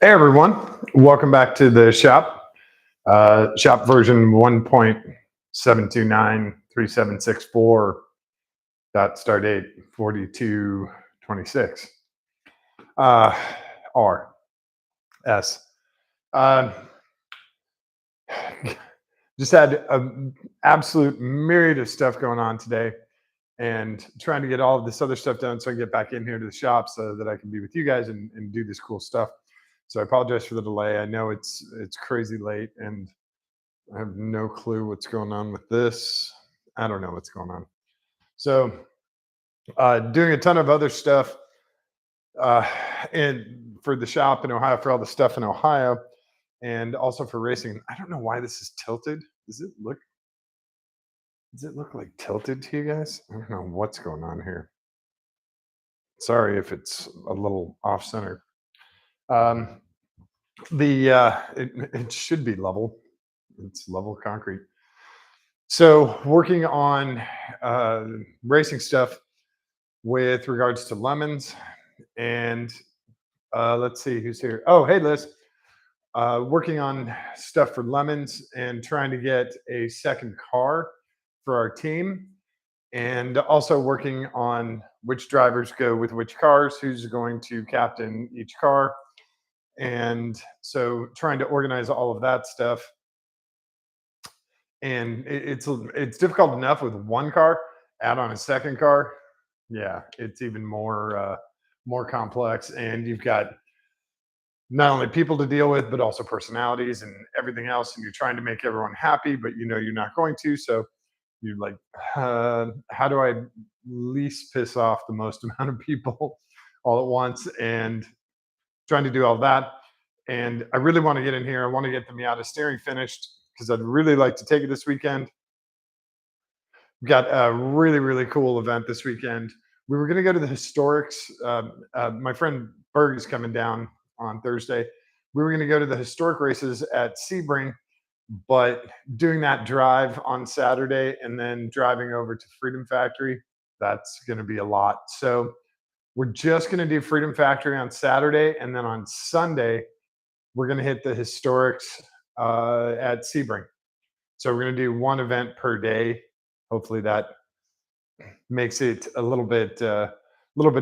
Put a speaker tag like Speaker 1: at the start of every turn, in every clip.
Speaker 1: Hey everyone, welcome back to the shop. Shop version 1.7293764. Start date 4226. Uh, R S. Uh, just had an absolute myriad of stuff going on today, and trying to get all of this other stuff done so I can get back in here to the shop so that I can be with you guys and do this cool stuff. So I apologize for the delay. I know it's crazy late, and I have no clue what's going on with this. I don't know what's going on. So, doing a ton of other stuff, uh, and for the shop in Ohio, for all the stuff in Ohio, and also for racing. I don't know why this is tilted. Does it look? Does it look like tilted to you guys? I don't know what's going on here. Sorry if it's a little off center. Um, it should be level. It's level concrete. So working on uh, racing stuff with regards to lemons, and let's see who's here. Oh, hey Liz. Working on stuff for lemons and trying to get a second car for our team, and also working on which drivers go with which cars, who's going to captain each car, and so trying to organize all of that stuff. And it's difficult enough with one car. Add on a second car, yeah, it's even more complex, and you've got not only people to deal with, but also personalities and everything else. And you're trying to make everyone happy, but you know you're not going to. So you're like, how do I least piss off the most amount of people all at once? And trying to do all that. And I really want to get in here. I want to get the Miata steering finished because I'd really like to take it this weekend. We've got a really cool event this weekend. We were going to go to the historics. My friend Berg is coming down on Thursday. We were going to go to the historic races at Sebring, but doing that drive on Saturday and then driving over to Freedom Factory, that's going to be a lot. So we're just going to do Freedom Factory on Saturday, and then on Sunday we're going to hit the historics at Sebring. So we're going to do one event per day. Hopefully that makes it a little bit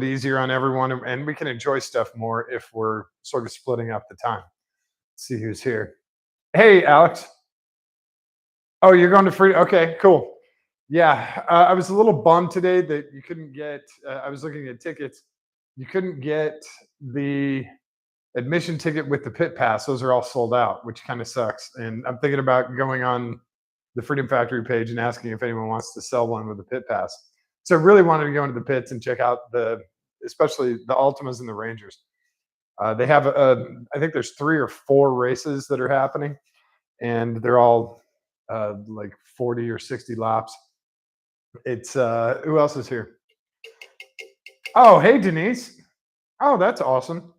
Speaker 1: easier on everyone, and we can enjoy stuff more if we're sort of splitting up the time. Let's see who's here. Hey, Alex. Oh, you're going to free? Okay, cool. Yeah, I was a little bummed today that you couldn't get. I was looking at tickets. You couldn't get the admission ticket with the pit pass. Those are all sold out, which kind of sucks. And I'm thinking about going on the Freedom Factory page and asking if anyone wants to sell one with a pit pass. So I really wanted to go into the pits and check out especially the Ultimas and the Rangers. They have, I think there's 3 or 4 races that are happening, and they're all like 40 or 60 laps. It's who else is here? Oh, hey Denise. Oh, that's awesome.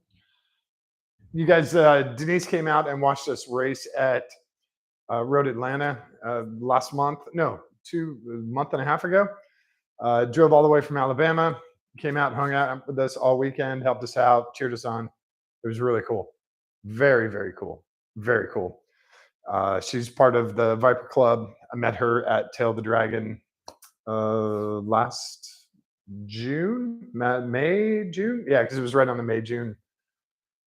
Speaker 1: You guys, Denise came out and watched us race at Road Atlanta last month. No, month and a half ago. Drove all the way from Alabama, came out, hung out with us all weekend, helped us out, cheered us on. It was really cool. Very cool. Very cool. She's part of the Viper Club. I met her at Tail of the Dragon last June, May, June. Yeah, because it was right on the May, June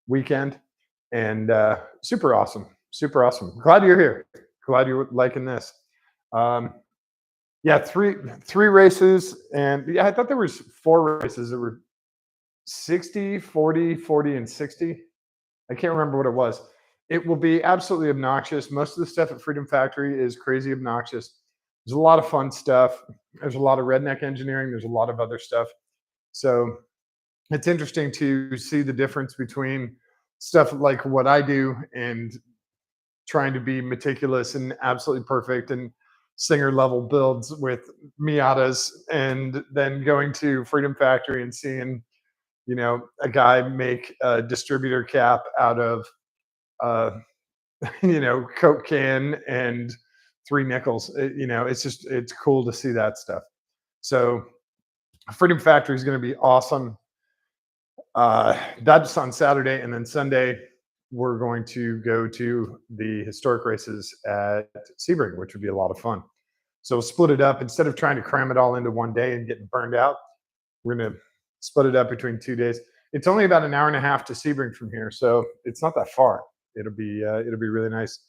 Speaker 1: weekend. And super awesome. Super awesome. Glad you're here. Glad you're liking this. Um, yeah, three races, and yeah, I thought there was 4 races. There were 60, 40, 40, and 60. I can't remember what it was. It will be absolutely obnoxious. Most of the stuff at Freedom Factory is crazy obnoxious. There's a lot of fun stuff. There's a lot of redneck engineering. There's a lot of other stuff. So it's interesting to see the difference between stuff like what I do and trying to be meticulous and absolutely perfect and singer level builds with Miatas, and then going to Freedom Factory and seeing, a guy make a distributor cap out of, uh, Coke can and 3 nickels. It's cool to see that stuff. So Freedom Factory is going to be awesome. That's on Saturday, and then Sunday we're going to go to the historic races at Sebring, which would be a lot of fun. So we'll split it up instead of trying to cram it all into one day and getting burned out. We're going to split it up between 2 days. It's only about an hour and a half to Sebring from here, so it's not that far. It'll be really nice.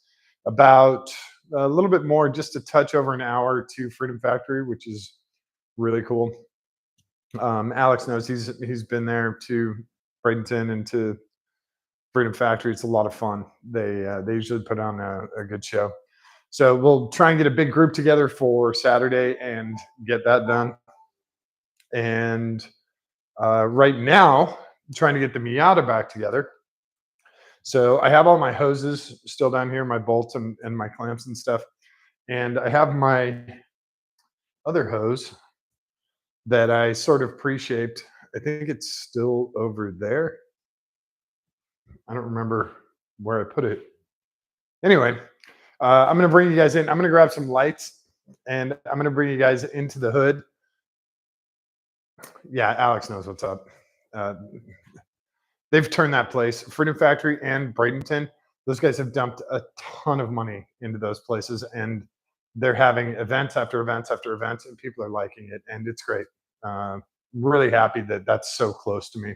Speaker 1: About a little bit more, just a touch over an hour to Freedom Factory, which is really cool. Alex knows he's been there to Bradenton and to Freedom Factory. It's a lot of fun. They usually put on a good show. So we'll try and get a big group together for Saturday and get that done. And right now, I'm trying to get the Miata back together. So I have all my hoses still down here, my bolts and my clamps and stuff. And I have my other hose that I sort of pre-shaped. I think it's still over there. I don't remember where I put it. Anyway, I'm going to bring you guys in. I'm going to grab some lights and I'm going to bring you guys into the hood. Yeah, Alex knows what's up. Uh, they've turned that place, Freedom Factory and Bradenton. Those guys have dumped a ton of money into those places, and they're having events after events after events, and people are liking it, and it's great. Really happy that that's so close to me.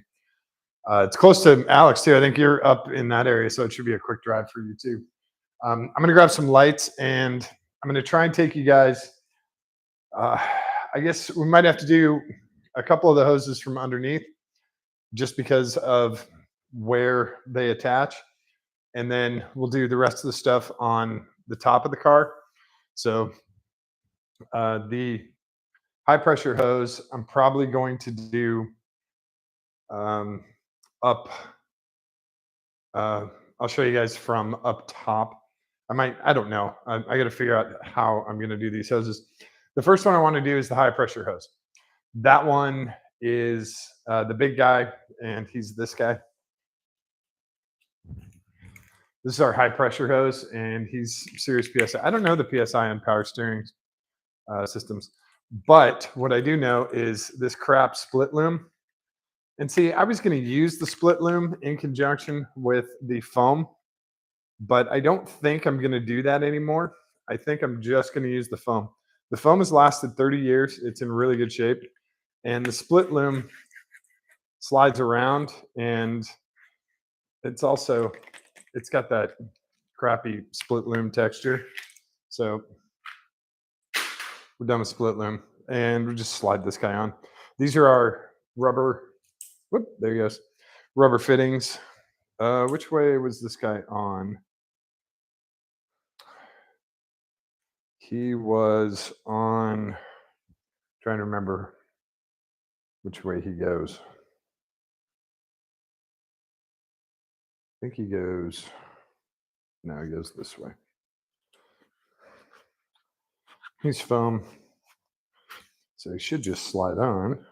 Speaker 1: It's close to Alex too. I think you're up in that area, so it should be a quick drive for you too. I'm going to grab some lights, and I'm going to try and take you guys. I guess we might have to do a couple of the hoses from underneath, just because of where they attach, and then we'll do the rest of the stuff on the top of the car. So the high pressure hose, I'm probably going to do up. I'll show you guys from up top. I don't know. I got to figure out how I'm going to do these hoses. The first one I want to do is the high pressure hose. That one is the big guy, and he's this guy. This is our high pressure hose, and he's serious PSI. I don't know the PSI on power steering systems, but what I do know is this crap split loom. And see, I was going to use the split loom in conjunction with the foam, but I don't think I'm going to do that anymore. I think I'm just going to use the foam. The foam has lasted 30 years. It's in really good shape. And the split loom slides around, and it's got that crappy split loom texture. So we're done with split loom, and we'll just slide this guy on. These are our rubber, there he goes, rubber fittings. Which way was this guy on? He was on, trying to remember which way he goes. I think he goes, no, he goes this way. He's foam, so he should just slide on.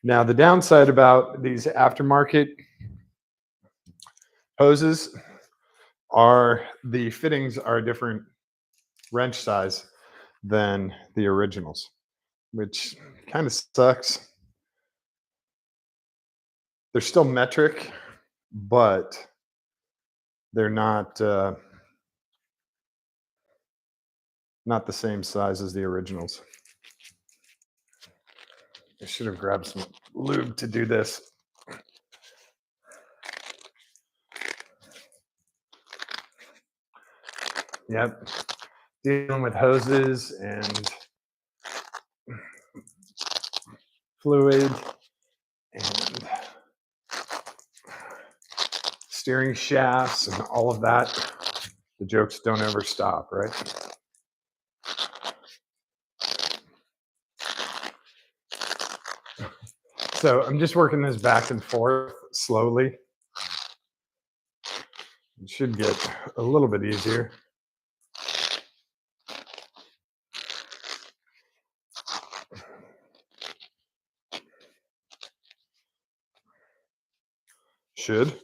Speaker 1: Now, the downside about these aftermarket hoses are the fittings are a different wrench size than the originals, which kind of sucks. They're still metric, but they're not the same size as the originals. I should have grabbed some lube to do this. Yep. Dealing with hoses and fluid and steering shafts and all of that. The jokes don't ever stop, right? So I'm just working this back and forth slowly. It should get a little bit easier. Should.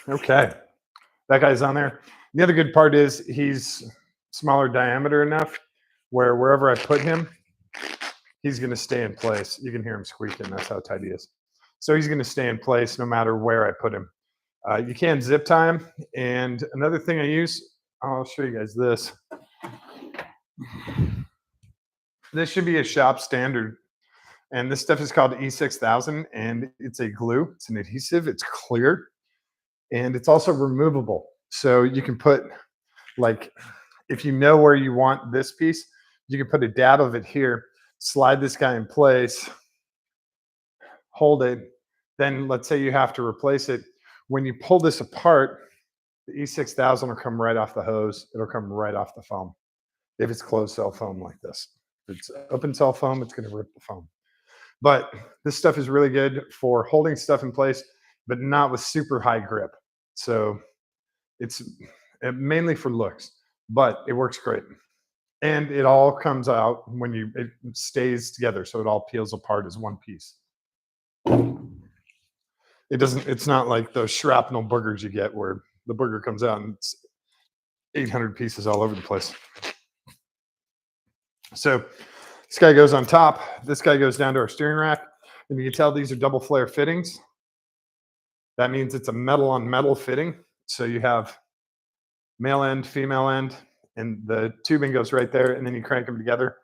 Speaker 1: Okay. That guy's on there. The other good part is he's smaller diameter enough where wherever I put him, he's going to stay in place. You can hear him squeaking. That's how tight he is. So he's going to stay in place no matter where I put him. You can zip tie him. And another thing I use, I'll show you guys this. This should be a shop standard. And this stuff is called E6000, and it's a glue. It's an adhesive. It's clear, and it's also removable. So you can put, like, if you know where you want this piece, you can put a dab of it here, slide this guy in place, hold it. Then let's say you have to replace it. When you pull this apart, the E6000 will come right off the hose. It'll come right off the foam. If it's closed cell foam like this, if it's open cell foam, it's going to rip the foam. But this stuff is really good for holding stuff in place, but not with super high grip. So it's mainly for looks, but it works great. And it all comes out when it stays together. So it all peels apart as one piece. It's not like those shrapnel boogers you get where the booger comes out and it's 800 pieces all over the place. So this guy goes on top. This guy goes down to our steering rack. And you can tell these are double flare fittings. That means it's a metal on metal fitting. So you have male end, female end, and the tubing goes right there, and then you crank them together.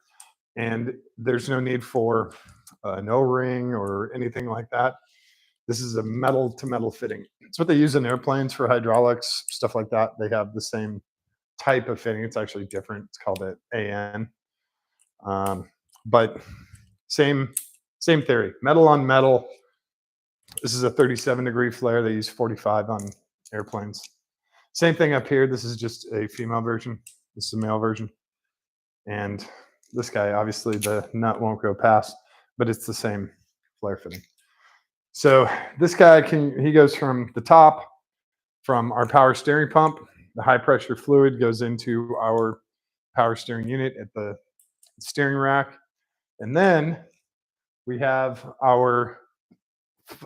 Speaker 1: And there's no need for an O-ring or anything like that. This is a metal to metal fitting. It's what they use in airplanes for hydraulics, stuff like that. They have the same type of fitting. It's actually different. It's called an AN. But same theory, metal on metal. This is a 37-degree flare. They use 45 on airplanes. Same thing up here. This is just a female version. This is a male version. And this guy, obviously the nut won't go past, but it's the same flare fitting. So this guy he goes from the top, from our power steering pump. The high pressure fluid goes into our power steering unit at the steering rack. And then we have our,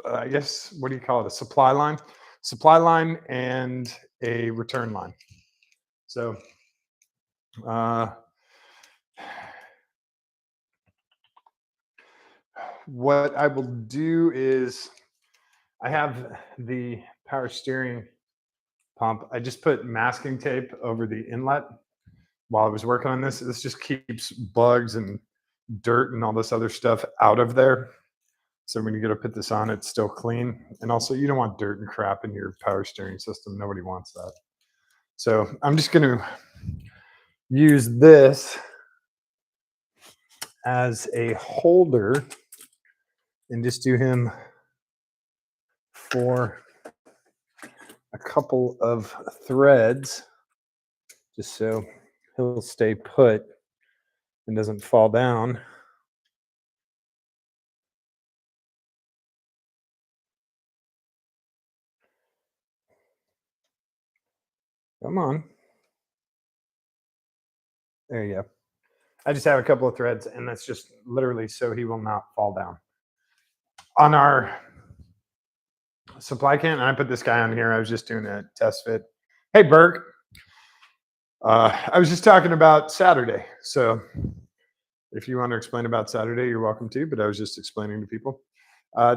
Speaker 1: I guess, what do you call it? A supply line and a return line. So what I will do is I have the power steering pump. I just put masking tape over the inlet while I was working on this. This just keeps bugs and dirt and all this other stuff out of there. So when you go to put this on, it's still clean. And also, you don't want dirt and crap in your power steering system. Nobody wants that. So I'm just going to use this as a holder and just do him for a couple of threads, just so he'll stay put and doesn't fall down. Come on. There you go. I just have a couple of threads, and that's just literally so he will not fall down. On our supply can, and I put this guy on here. I was just doing a test fit. Hey, Burke. I was just talking about Saturday. So if you want to explain about Saturday, you're welcome to, but I was just explaining to people.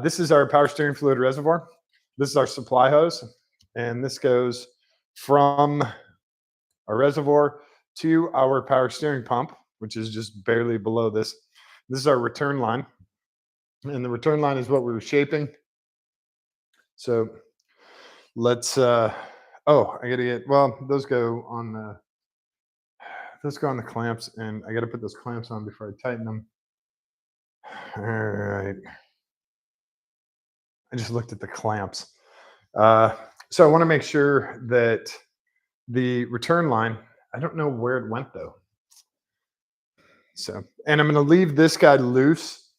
Speaker 1: This is our power steering fluid reservoir. This is our supply hose, and this goes from our reservoir to our power steering pump, which is just barely below this. This is our return line, and the return line is what we were shaping. So let's, I gotta get, well, those go on the clamps, and I gotta put those clamps on before I tighten them. All right. I just looked at the clamps. So I want to make sure that the return line, I don't know where it went though. So, and I'm going to leave this guy loose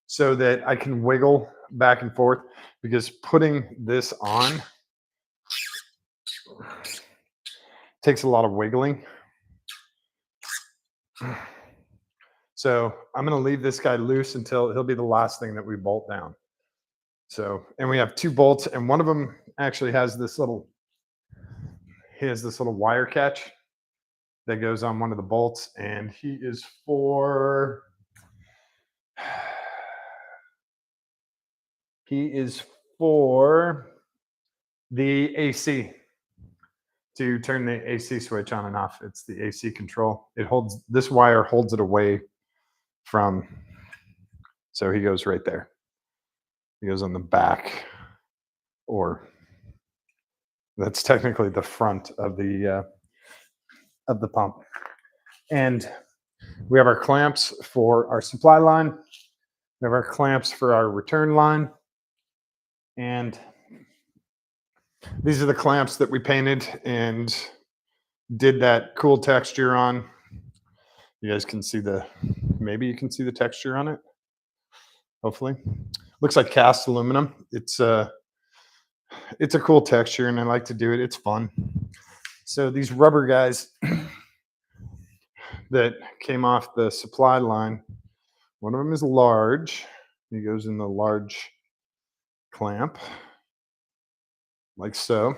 Speaker 1: so that I can wiggle back and forth, because putting this on takes a lot of wiggling. So I'm going to leave this guy loose until he'll be the last thing that we bolt down. So, and we have two bolts, and one of them actually has this little wire catch that goes on one of the bolts, and he is for He is for the AC, to turn the AC switch on and off. It's the AC control. It holds, this wire holds it away from, so he goes right there. He goes on the back, or that's technically the front of the pump. And we have our clamps for our supply line. We have our clamps for our return line. And these are the clamps that we painted and did that cool texture on. You guys can see the, maybe you can see the texture on it. Hopefully. Looks like cast aluminum. It's a cool texture and I like to do it. It's fun. So these rubber guys that came off the supply line, one of them is large. He goes in the large clamp, like so.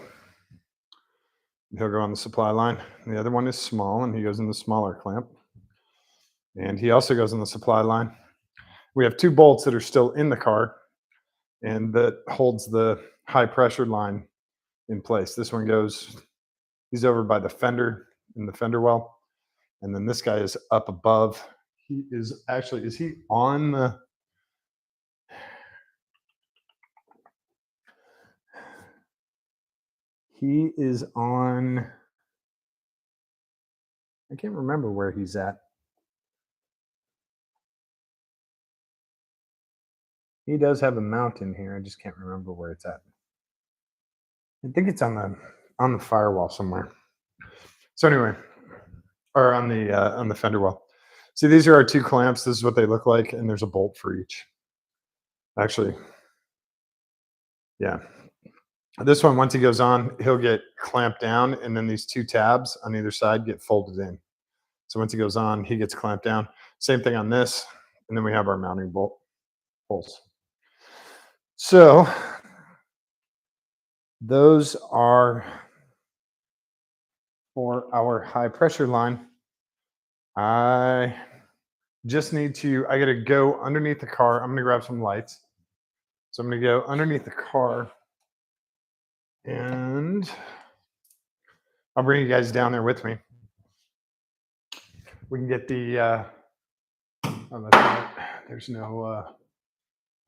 Speaker 1: He'll go on the supply line. The other one is small and he goes in the smaller clamp. And he also goes in the supply line. We have two bolts that are still in the car and that holds the high pressure line in place. This one goes, he's over by the fender, in the fender well. And then this guy is up above. He is actually, is he on the, he is on, I can't remember where he's at. He does have a mount in here. I just can't remember where it's at. I think it's on the firewall somewhere. So anyway, or on the fender well. See, these are our two clamps. This is what they look like, and there's a bolt for each. Actually, yeah. This one, once he goes on, he'll get clamped down, and then these two tabs on either side get folded in. So once he goes on, he gets clamped down. Same thing on this, and then we have our mounting bolt holes. So those are for our high pressure line. I just need to, I got to go underneath the car. I'm going to grab some lights. So I'm going to go underneath the car and I'll bring you guys down there with me. We can get the, oh, that's right. There's no,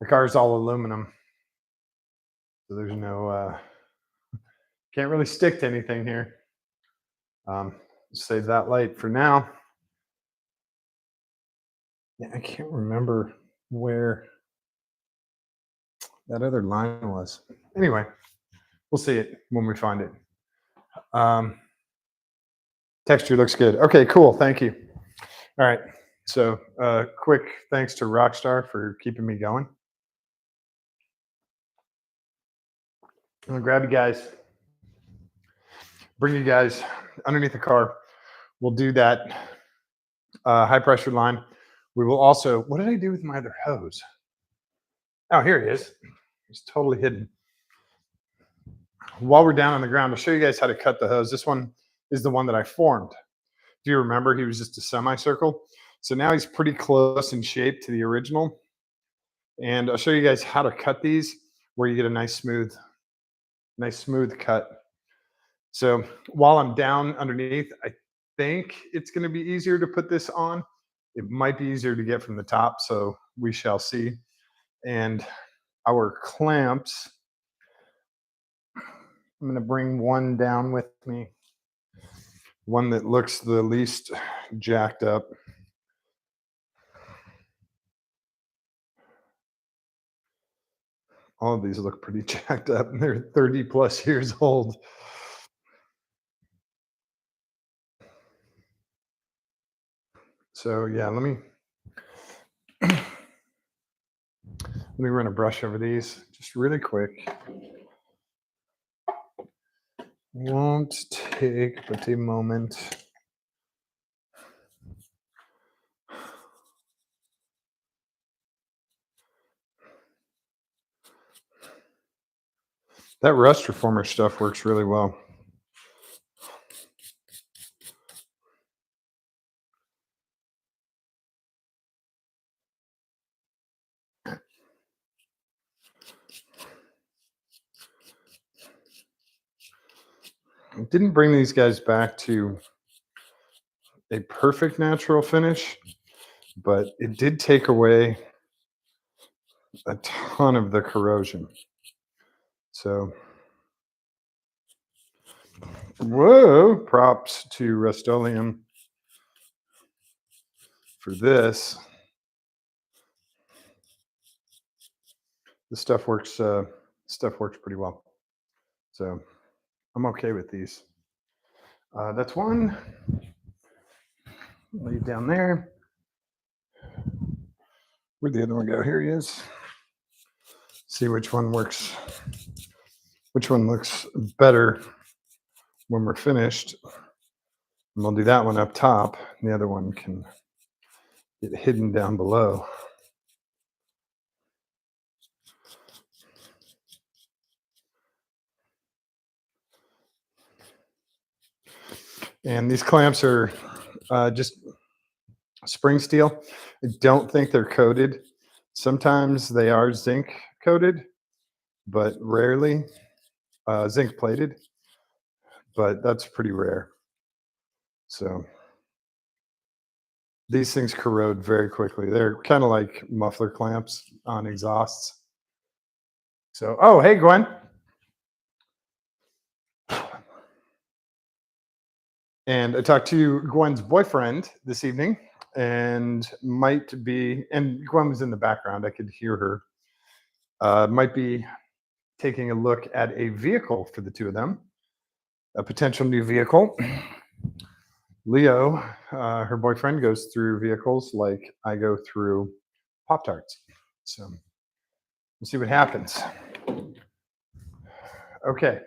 Speaker 1: the car's all aluminum. So there's no, can't really stick to anything here. Save that light for now. Yeah, I can't remember where that other line was. Anyway, we'll see it when we find it. Texture looks good. Okay, cool. Thank you. All right. So quick thanks to Rockstar for keeping me going. I'm gonna grab you guys, bring you guys underneath the car. We'll do that high pressure line. We will also, what did I do with my other hose? Oh, here he is. It's totally hidden. While we're down on the ground, I'll show you guys how to cut the hose. This one is the one that I formed. If you remember, he was just a semicircle. So now he's pretty close in shape to the original. And I'll show you guys how to cut these where you get a nice smooth cut. So while I'm down underneath, I think it's going to be easier to put this on. It might be easier to get from the top, so we shall see. And our clamps, I'm going to bring one down with me, one that looks the least jacked up. All of these look pretty jacked up, and they're 30 plus years old. So yeah, let me run a brush over these just really quick. Won't take but a moment. That rust reformer stuff works really well. Didn't bring these guys back to a perfect natural finish, but it did take away a ton of the corrosion. So, whoa, props to Rust-Oleum for this. This stuff works pretty well. So, I'm okay with these. That's one. Lay it down there. Where'd the other one go? Here he is. See which one works, which one looks better when we're finished. And we'll do that one up top. And the other one can get hidden down below. And these clamps are just spring steel. I don't think they're coated. Sometimes they are zinc coated, but rarely zinc plated, but that's pretty rare. So these things corrode very quickly. They're kind of like muffler clamps on exhausts. So, oh, hey, Gwen. And I talked to Gwen's boyfriend this evening, and Gwen was in the background. I could hear her. Might be taking a look at a vehicle for the two of them, a potential new vehicle. Leo, her boyfriend, goes through vehicles like I go through Pop Tarts. So we'll see what happens. Okay,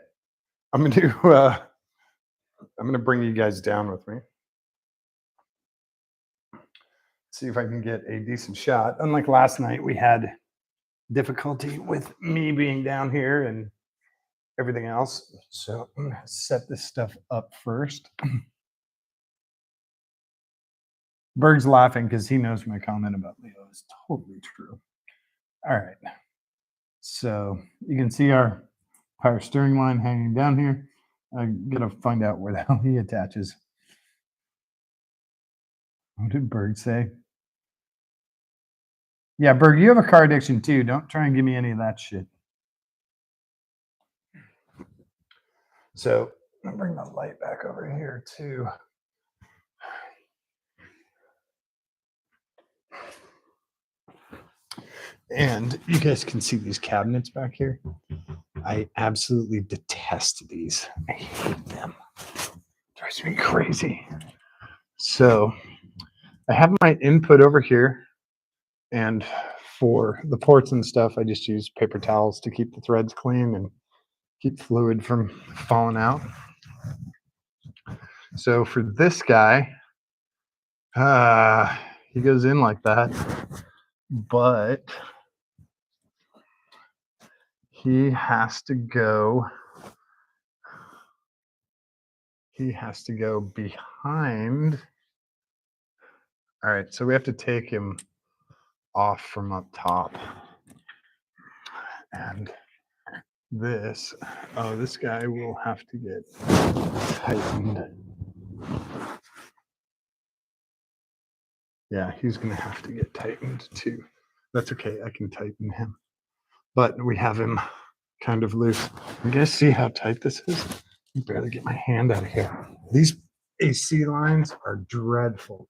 Speaker 1: I'm gonna bring you guys down with me. See if I can get a decent shot. Unlike last night, we had difficulty with me being down here and everything else. So I'm gonna set this stuff up first. Berg's laughing because he knows my comment about Leo is totally true. All right. So you can see our power steering line hanging down here. I'm gonna find out where the hell he attaches. What did Berg say? Yeah, Berg, you have a car addiction too. Don't try and give me any of that shit. So I'll bring the light back over here too. And you guys can see these cabinets back here. I absolutely detest these. I hate them. Drives me crazy. So I have my input over here, and for the ports and stuff, I just use paper towels to keep the threads clean and keep fluid from falling out. So for this guy, he goes in like that, but he has to go behind. All right, so we have to take him off from up top. And this guy will have to get tightened. Yeah, he's gonna have to get tightened too. That's okay, I can tighten him. But we have him kind of loose. You guys see how tight this is? I can barely get my hand out of here. These AC lines are dreadful.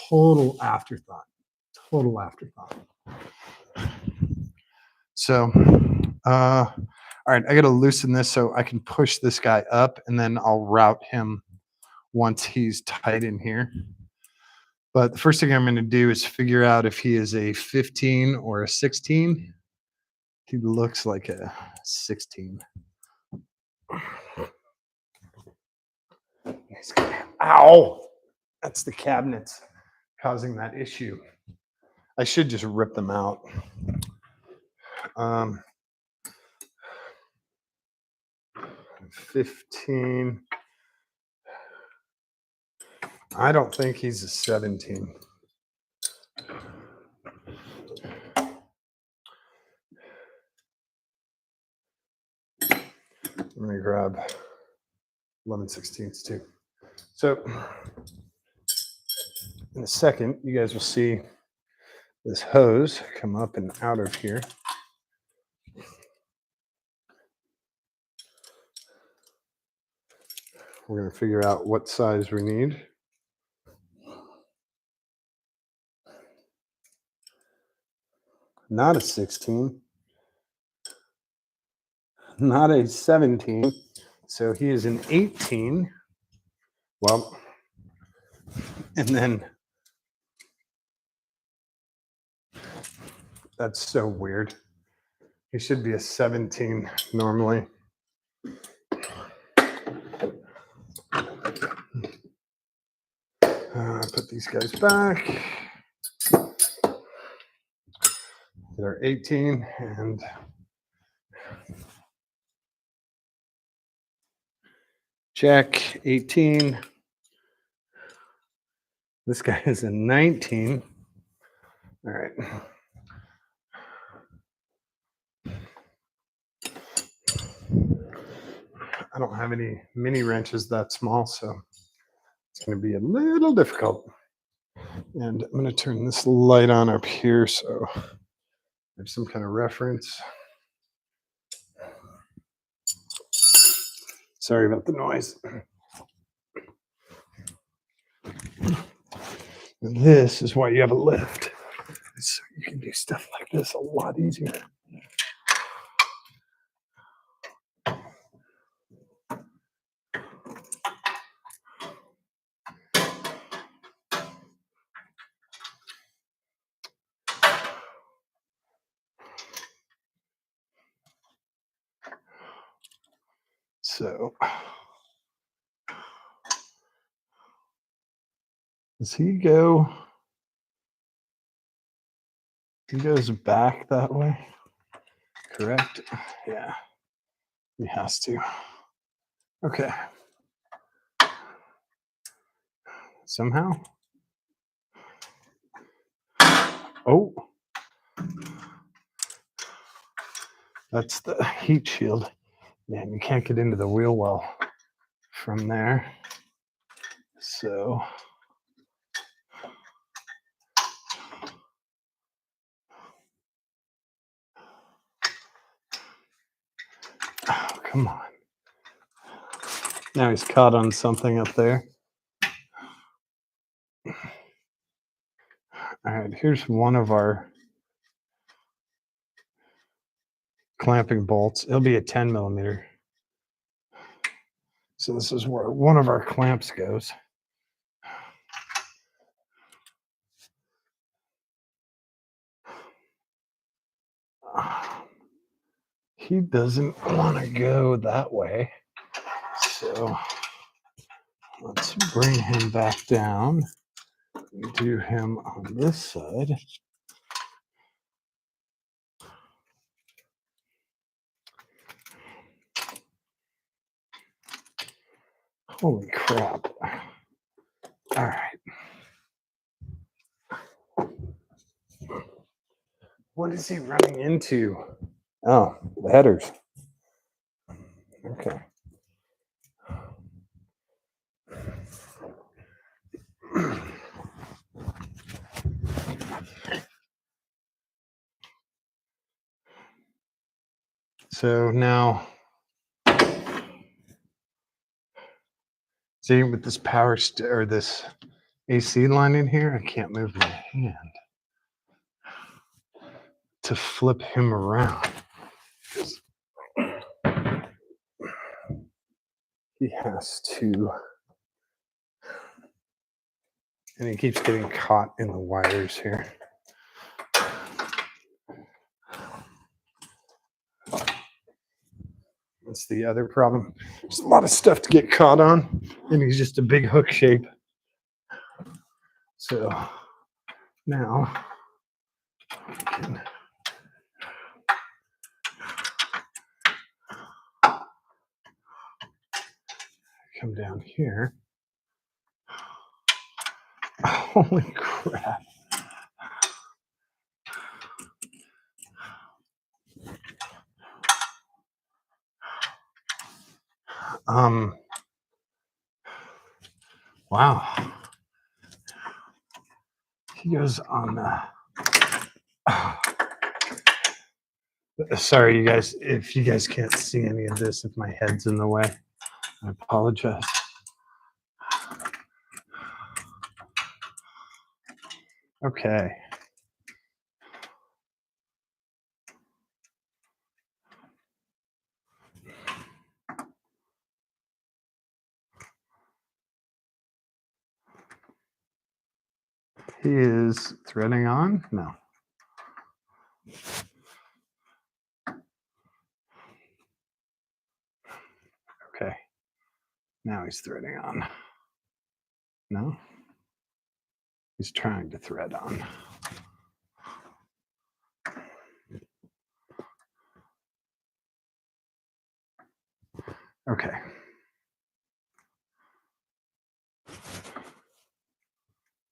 Speaker 1: Total afterthought. Total afterthought. So, all right, I got to loosen this so I can push this guy up, and then I'll route him once he's tight in here. But the first thing I'm going to do is figure out if he is a 15 or a 16. He looks like a 16. Ow! That's the cabinets causing that issue. I should just rip them out. 15. I don't think he's a 17. Let me grab 11/16 too. So in a second, you guys will see this hose come up and out of here. We're going to figure out what size we need. Not a 16, not a 17. So he is an 18. Well, and then that's so weird. He should be a 17 normally. Put these guys back. They're 18 and check 18. This guy is a 19. All right. I don't have any mini wrenches that small, so it's going to be a little difficult. And I'm going to turn this light on up here so there's some kind of reference. Sorry about the noise. And this is why you have a lift. So you can do stuff like this a lot easier. So does he go? He goes back that way, correct? Yeah, he has to. Okay. Somehow. Oh, that's the heat shield. Man, you can't get into the wheel well from there. So oh, come on. Now he's caught on something up there. All right, here's one of our clamping bolts. It'll be a 10 millimeter. So this is where one of our clamps goes. He doesn't want to go that way. So let's bring him back down and do him on this side. Holy crap. All right. What is he running into? Oh, the headers. Okay. So now, see with this or this AC line in here, I can't move my hand to flip him around. He has to, and he keeps getting caught in the wires here. That's the other problem. There's a lot of stuff to get caught on, and he's just a big hook shape. So now I can come down here. Holy crap. Wow. He goes on. Sorry, you guys. If you guys can't see any of this, if my head's in the way, I apologize. Okay. He is threading on. No. Okay. Now he's threading on. No. He's trying to thread on. Okay.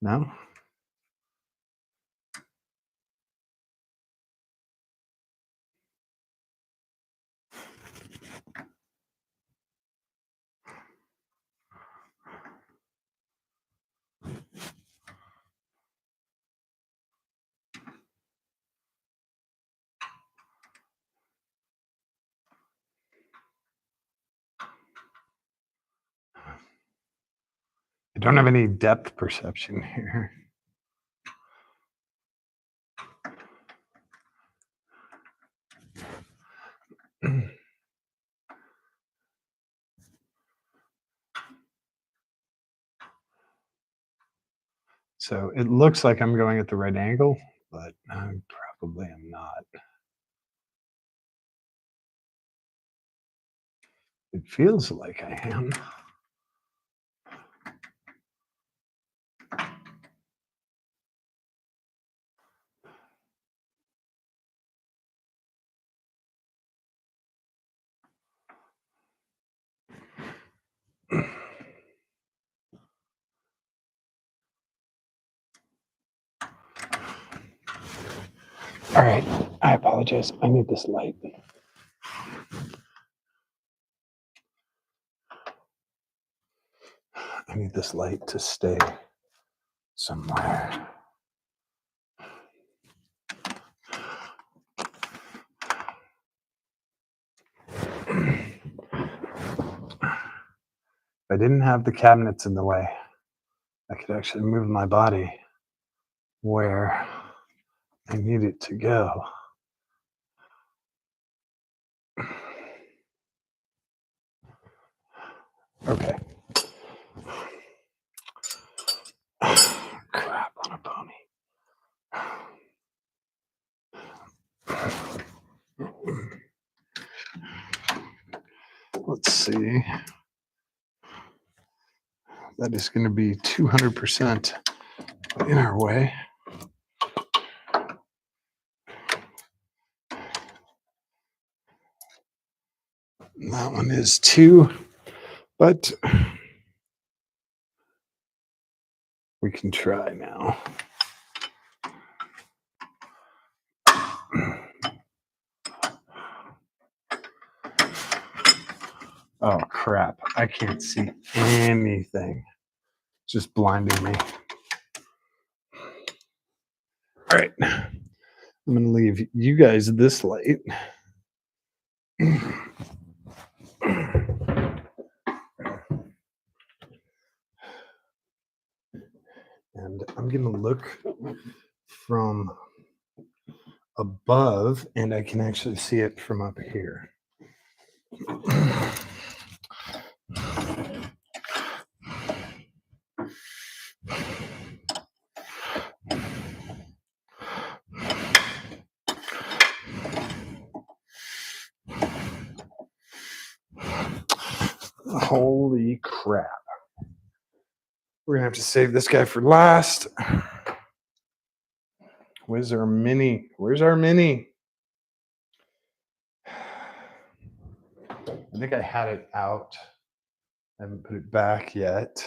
Speaker 1: No. I don't have any depth perception here. So it looks like I'm going at the right angle, but I probably am not. It feels like I am. All right, I apologize. I need this light. I need this light to stay somewhere. If I didn't have the cabinets in the way, I could actually move my body where I need it to go. Okay. Crap on a pony. Let's see. That is going to be 200% in our way. That one is 2, but we can try now. Oh, crap. I can't see anything. It's just blinding me. All right. I'm going to leave you guys this light. And I'm going to look from above, and I can actually see it from up here. Holy crap. We're going to have to save this guy for last. Where's our mini? Where's our mini? I think I had it out. I haven't put it back yet.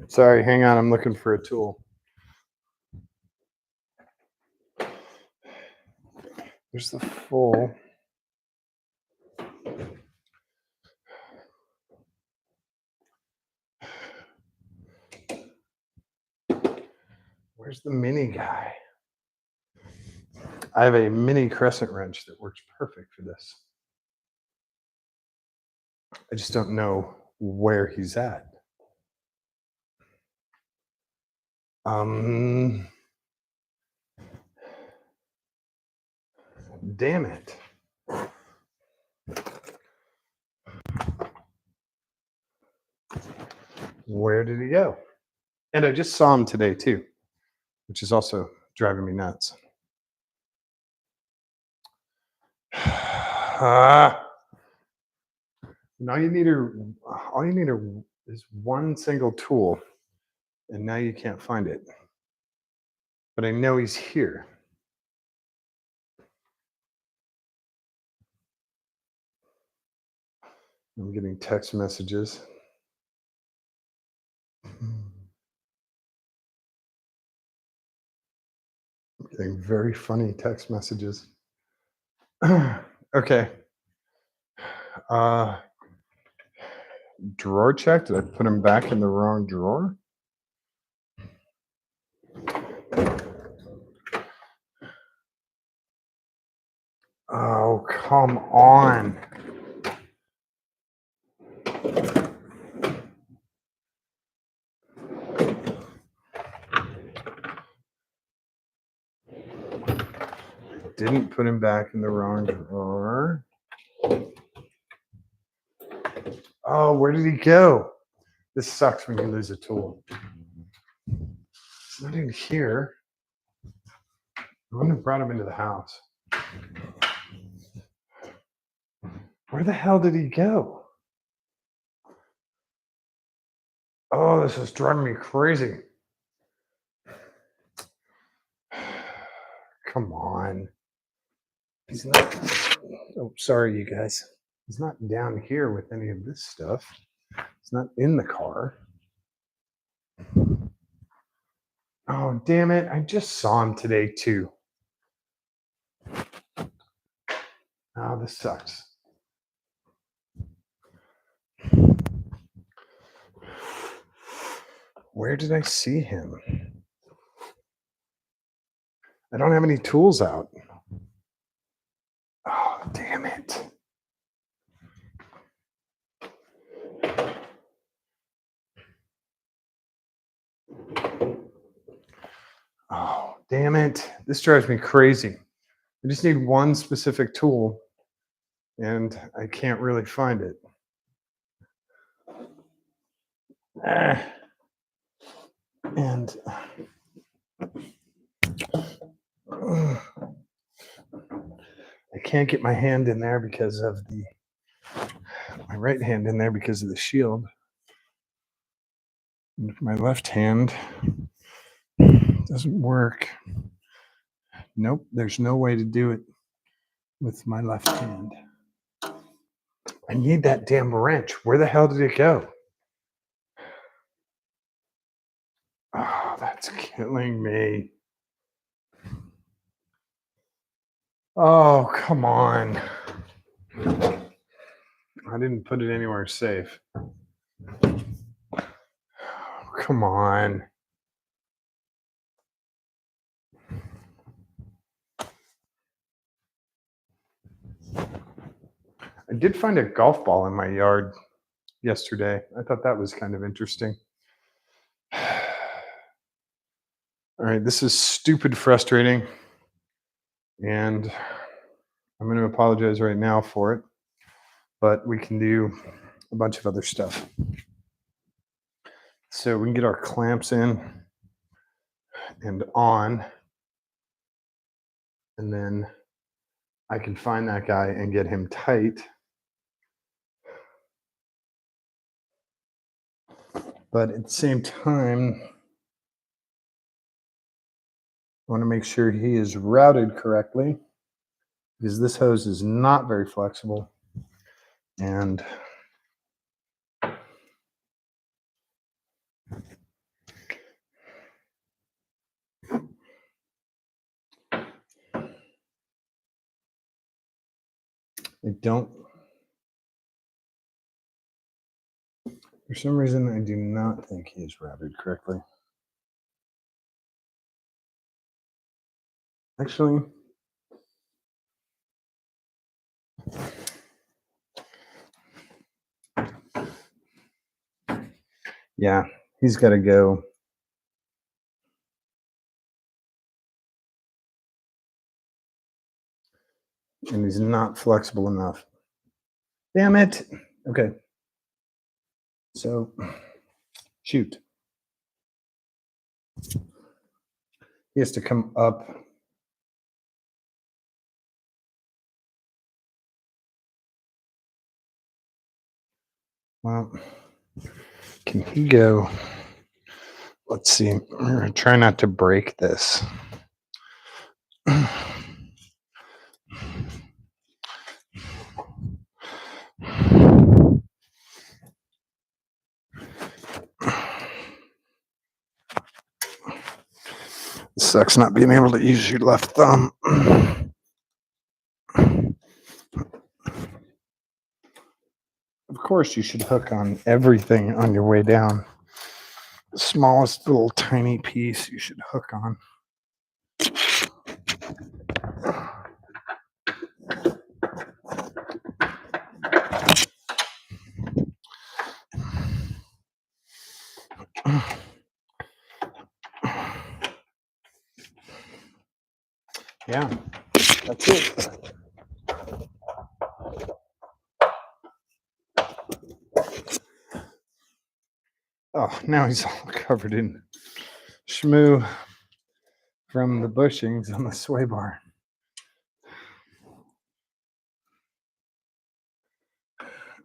Speaker 1: Sorry, hang on. I'm looking for a tool. There's the full. Where's the mini guy? I have a mini crescent wrench that works perfect for this. I just don't know where he's at. Um, damn it. Where did he go? And I just saw him today too, which is also driving me nuts. Ah, and all you need is one single tool, and now you can't find it. But I know he's here. I'm getting text messages. Getting very funny text messages. Okay. Uh, drawer check. Did I put him back in the wrong drawer? Oh, come on. Didn't put him back in the wrong drawer. Oh, where did he go? This sucks when you lose a tool. It's not in here. I wouldn't have brought him into the house. Where the hell did he go? Oh, this is driving me crazy. Come on. He's not. Oh, sorry, you guys. He's not down here with any of this stuff. He's not in the car. Oh, damn it. I just saw him today, too. Oh, this sucks. Where did I see him? I don't have any tools out. Oh, damn it. Oh, damn it. This drives me crazy. I just need one specific tool and I can't really find it. Ah. And I can't get my hand in there because of my right hand in there because of the shield. And my left hand doesn't work. Nope, there's no way to do it with my left hand. I need that damn wrench. Where the hell did it go? Oh, that's killing me. Oh, come on. I didn't put it anywhere safe. Come on. I did find a golf ball in my yard yesterday. I thought that was kind of interesting. All right, this is stupid frustrating. And I'm going to apologize right now for it, but we can do a bunch of other stuff. So we can get our clamps in and on, and then I can find that guy and get him tight. But at the same time, I want to make sure he is routed correctly because this hose is not very flexible. And I don't, for some reason, I do not think he is routed correctly. Actually, yeah, he's got to go. And he's not flexible enough. Damn it. Okay. So, shoot. He has to come up. Well, can he go? Let's see. We're going to try not to break this. Sucks not being able to use your left thumb. Of course, you should hook on everything on your way down. The smallest little tiny piece you should hook on. Yeah, that's it. Oh, now he's all covered in schmoo from the bushings on the sway bar.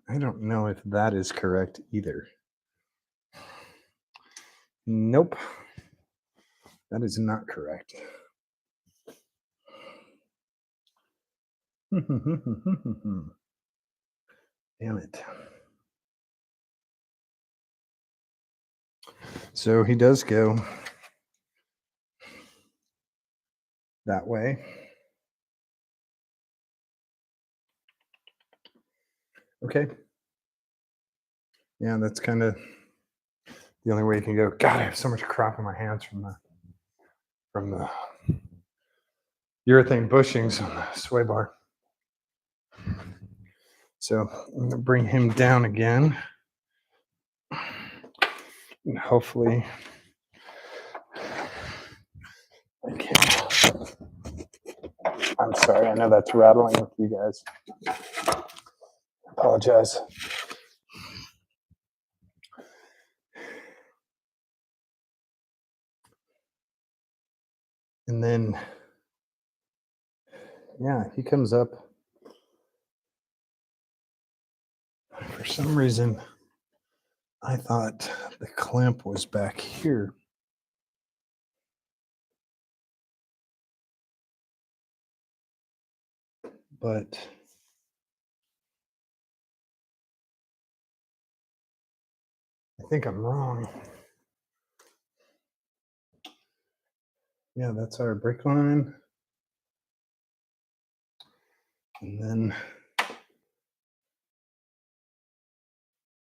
Speaker 1: I don't know if that is correct either. Nope. That is not correct. Damn it. So he does go that way. Okay. Yeah, that's kind of the only way you can go. God, I have so much crap in my hands from the urethane bushings on the sway bar. So I'm gonna bring him down again. And hopefully okay. I'm sorry, I know that's rattling with you guys. Apologize. And then yeah, he comes up. For some reason, I thought the clamp was back here. But I think I'm wrong. Yeah, that's our brake line. And then,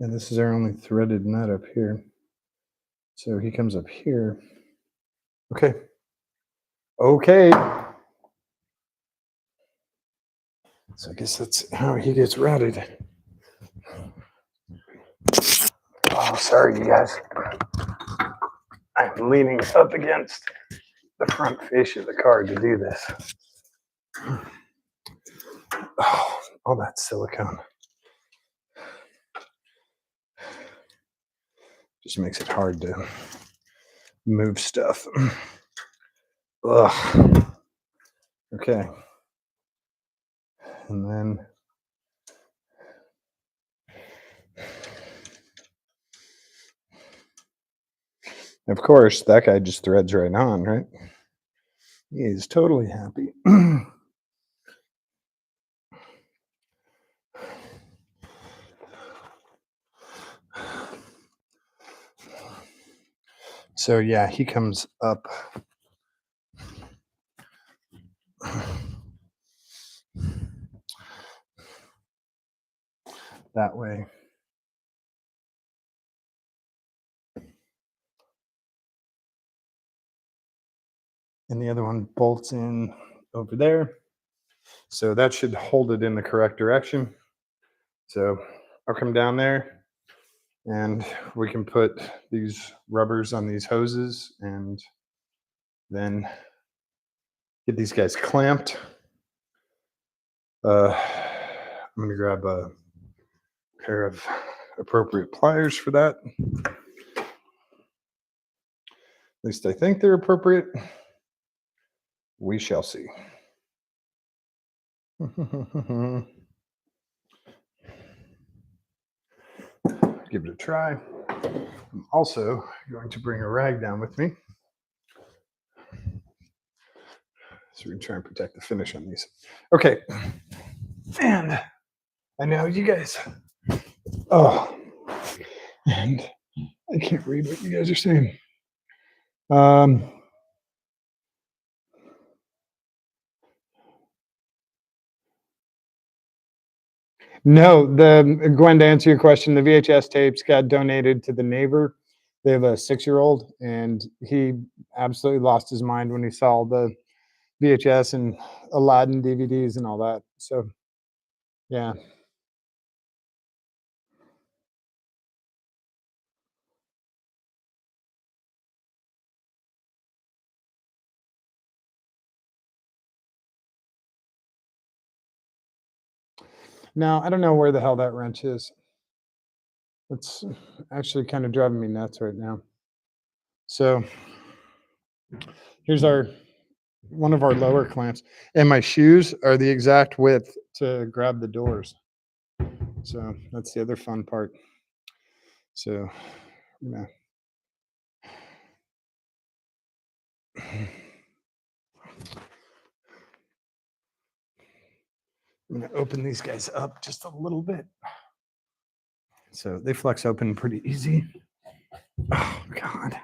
Speaker 1: and this is our only threaded nut up here. So he comes up here. Okay. Okay. So I guess that's how he gets routed. Oh, sorry, you guys. I'm leaning up against the front fascia of the car to do this. Oh, all that silicone just makes it hard to move stuff. Ugh. Okay. And then of course that guy just threads right on, right? He is totally happy. So yeah, he comes up that way. and the other one bolts in over there. So that should hold it in the correct direction. So I'll come down there and we can put these rubbers on these hoses and then get these guys clamped. I'm going to grab a pair of appropriate pliers for that. At least I think they're appropriate. We shall see. Give it a try. I'm also going to bring a rag down with me. So we can try and protect the finish on these. Okay. And I know you guys. Oh, and I can't read what you guys are saying. Um, no, the Gwen, to answer your question, the VHS tapes got donated to the neighbor. They have a 6-year-old, and he absolutely lost his mind when he saw the VHS and Aladdin DVDs and all that. So, yeah. Now, I don't know where the hell that wrench is. It's actually kind of driving me nuts right now. So, here's our one of our lower clamps, and my shoes are the exact width to grab the doors. So that's the other fun part. So, yeah. I'm going to open these guys up just a little bit. So they flex open pretty easy. Oh, God.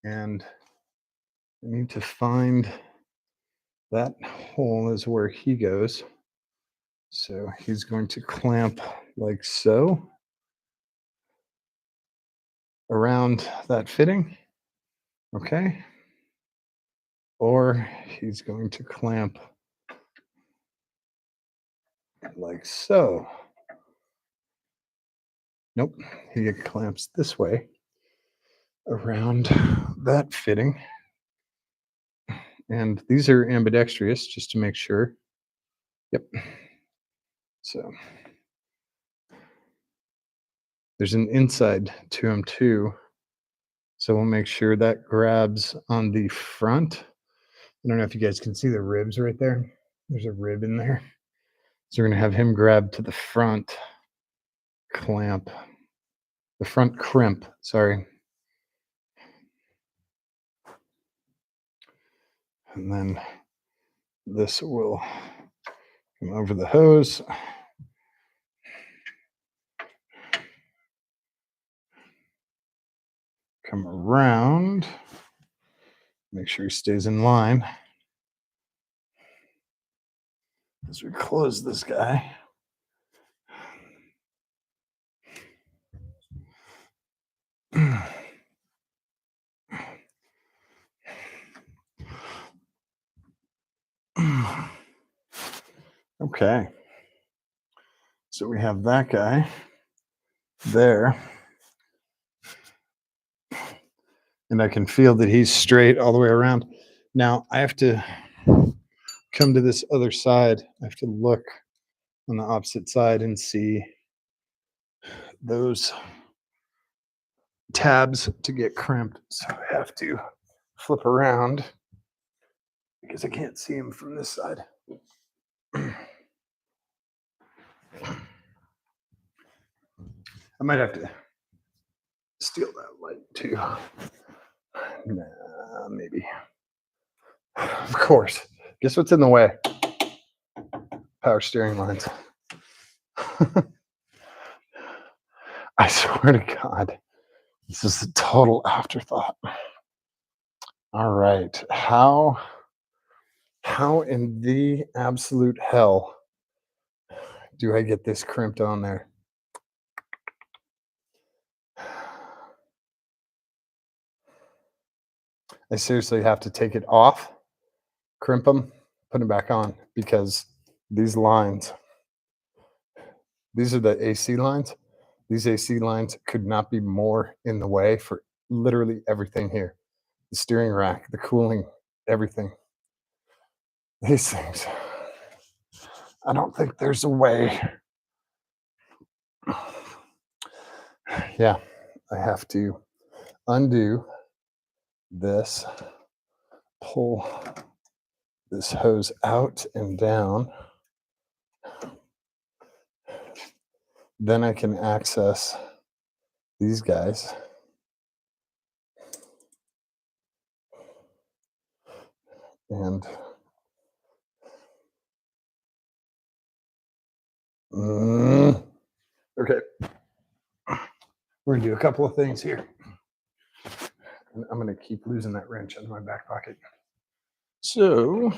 Speaker 1: And I need to find that hole is where he goes. So he's going to clamp like so around that fitting. Okay. Or he's going to clamp like so. Nope, he clamps this way around that fitting. And these are ambidextrous just to make sure. Yep. So there's an inside to them too. So we'll make sure that grabs on the front. I don't know if you guys can see the ribs right there. There's a rib in there. So we're going to have him grab to the front clamp, the front crimp, sorry. And then this will come over the hose. Come around. Make sure he stays in line. As we close this guy. Okay. So we have that guy there. And I can feel that he's straight all the way around. Now I have to come to this other side. I have to look on the opposite side and see those tabs to get crimped. So I have to flip around because I can't see him from this side. I might have to steal that light too. Nah, maybe. Of course. Guess what's in the way? Power steering lines. I swear to God, this is a total afterthought. All right. How in the absolute hell do I get this crimped on there? I seriously have to take it off, crimp them, put them back on because these lines, these are the AC lines. These AC lines could not be more in the way for literally everything here. The steering rack, the cooling, everything. These things. I don't think there's a way. Yeah, I have to undo this, pull this hose out and down. Then I can access these guys. And okay, we're gonna do a couple of things here. And I'm gonna keep losing that wrench out of my back pocket. So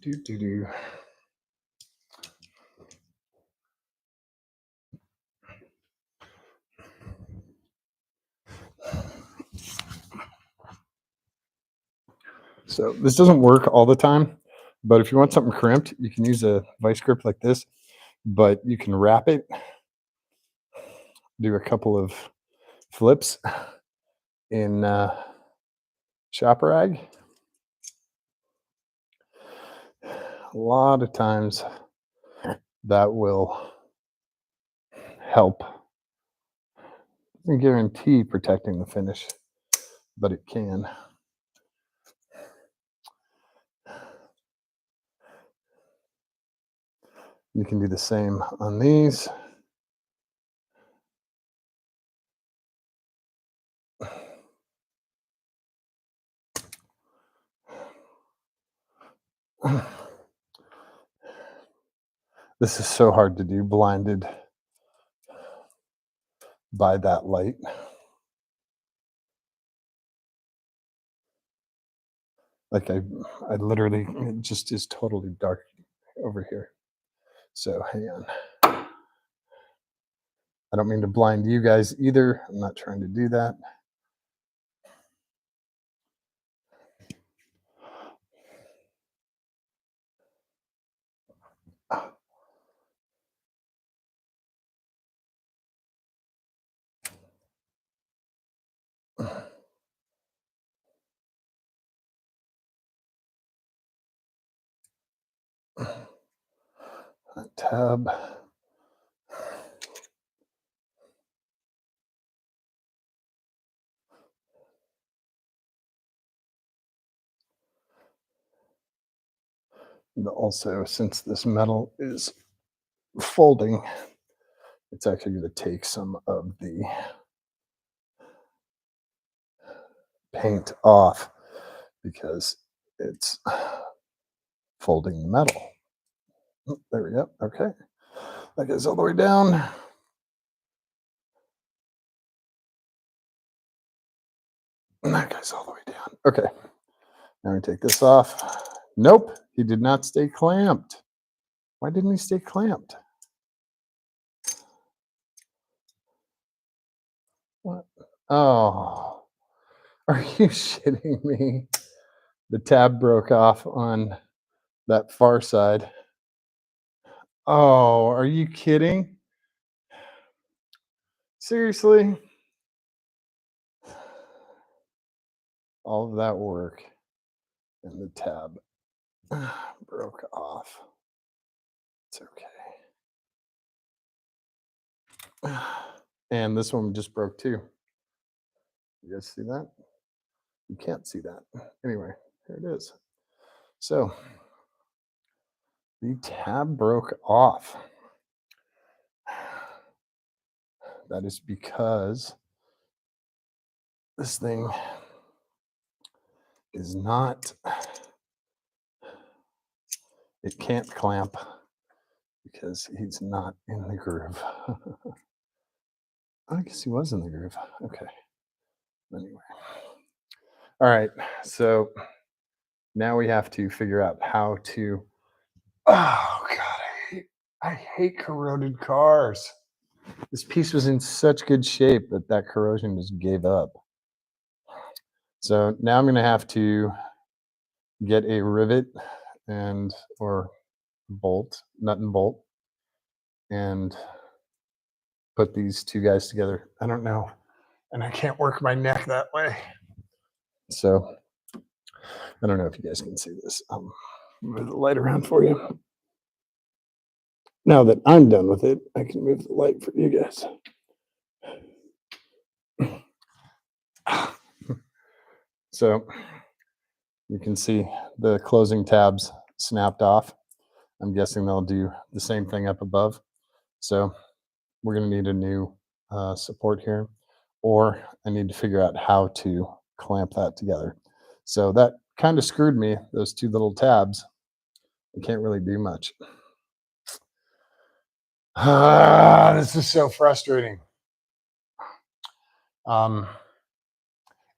Speaker 1: do. So this doesn't work all the time, but if you want something crimped, you can use a vice grip like this, but you can wrap it, do a couple of flips in shop rag. A lot of times that will help. Doesn't guarantee protecting the finish, but it can. You can do the same on these. This is so hard to do blinded by that light. Like I literally, it just is totally dark over here. So hang on. I don't mean to blind you guys either. I'm not trying to do that. Tab. And also, since this metal is folding, it's actually going to take some of the paint off because it's folding the metal. There we go. Okay. That goes all the way down. And that goes all the way down. Okay. Now we take this off. Nope. He did not stay clamped. Why didn't he stay clamped? What? Oh, are you shitting me? The tab broke off on that far side. Oh, are you kidding? Seriously? All of that work and the tab broke off. It's okay. And this one just broke too. You guys see that? You can't see that. Anyway, here it is. So the tab broke off. That is because this thing is not, it can't clamp because he's not in the groove. I guess he was in the groove. Okay. Anyway. All right. So now we have to figure out how to. Oh, God. I hate corroded cars. This piece was in such good shape that that corrosion just gave up. So now I'm going to have to get a rivet and or bolt, nut and bolt, and put these two guys together. I don't know, and I can't work my neck that way. So I don't know if you guys can see this. Move the light around for you. Now that I'm done with it, I can move the light for you guys. So you can see the closing tabs snapped off. I'm guessing they'll do the same thing up above. So we're going to need a new support here, or I need to figure out how to clamp that together. So that kind of screwed me, those two little tabs. I can't really do much. This is so frustrating. Um,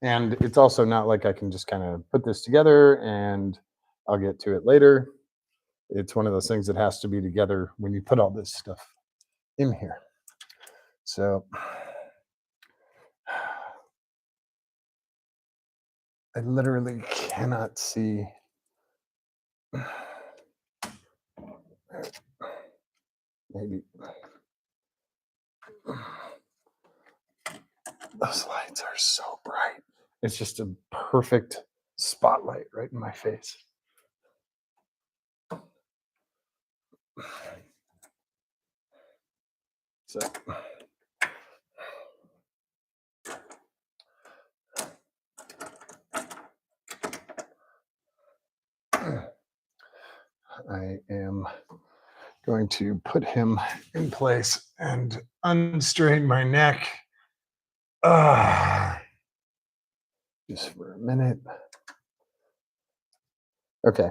Speaker 1: and it's also not like I can just kind of put this together and I'll get to it later. It's one of those things that has to be together when you put all this stuff in here. So I literally cannot see. Maybe those lights are so bright. It's just a perfect spotlight right in my face. So I am going to put him in place and unstrain my neck. Just for a minute. Okay.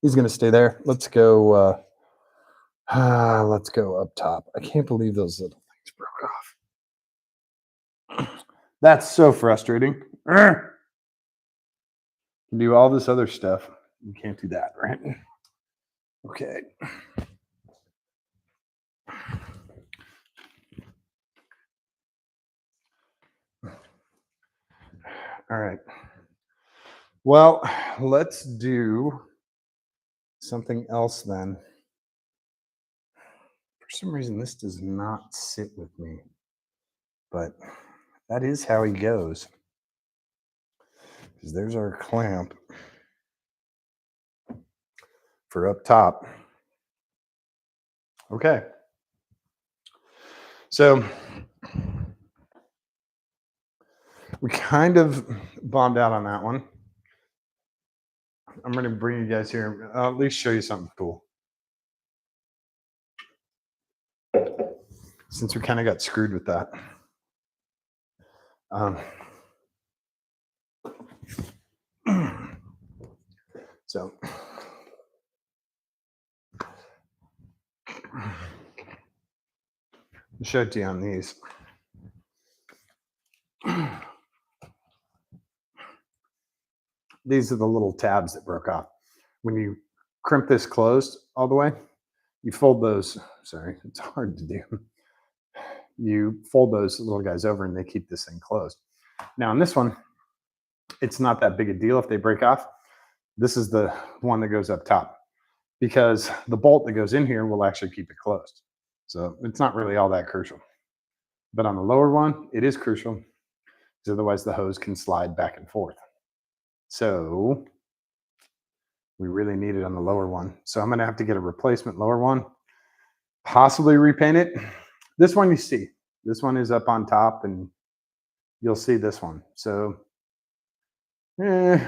Speaker 1: He's going to stay there. Let's go. Let's go up top. I can't believe those little things broke off. That's so frustrating. Do all this other stuff. You can't do that, right? Okay. All right. Well, let's do something else then. For some reason, this does not sit with me, but that is how he goes. Because there's our clamp for up top. Okay. So we kind of bombed out on that one. I'm going to bring you guys here. I'll at least show you something cool. Since we kind of got screwed with that. So I'll show it to you on these. These are the little tabs that broke off. When you crimp this closed all the way, you fold those. Sorry, it's hard to do. You fold those little guys over and they keep this thing closed. Now, on this one, it's not that big a deal if they break off. This is the one that goes up top because the bolt that goes in here will actually keep it closed. So it's not really all that crucial. But on the lower one, it is crucial because otherwise the hose can slide back and forth. So we really need it on the lower one. So I'm going to have to get a replacement lower one, possibly repaint it. This one you see. This one is up on top and you'll see this one. So I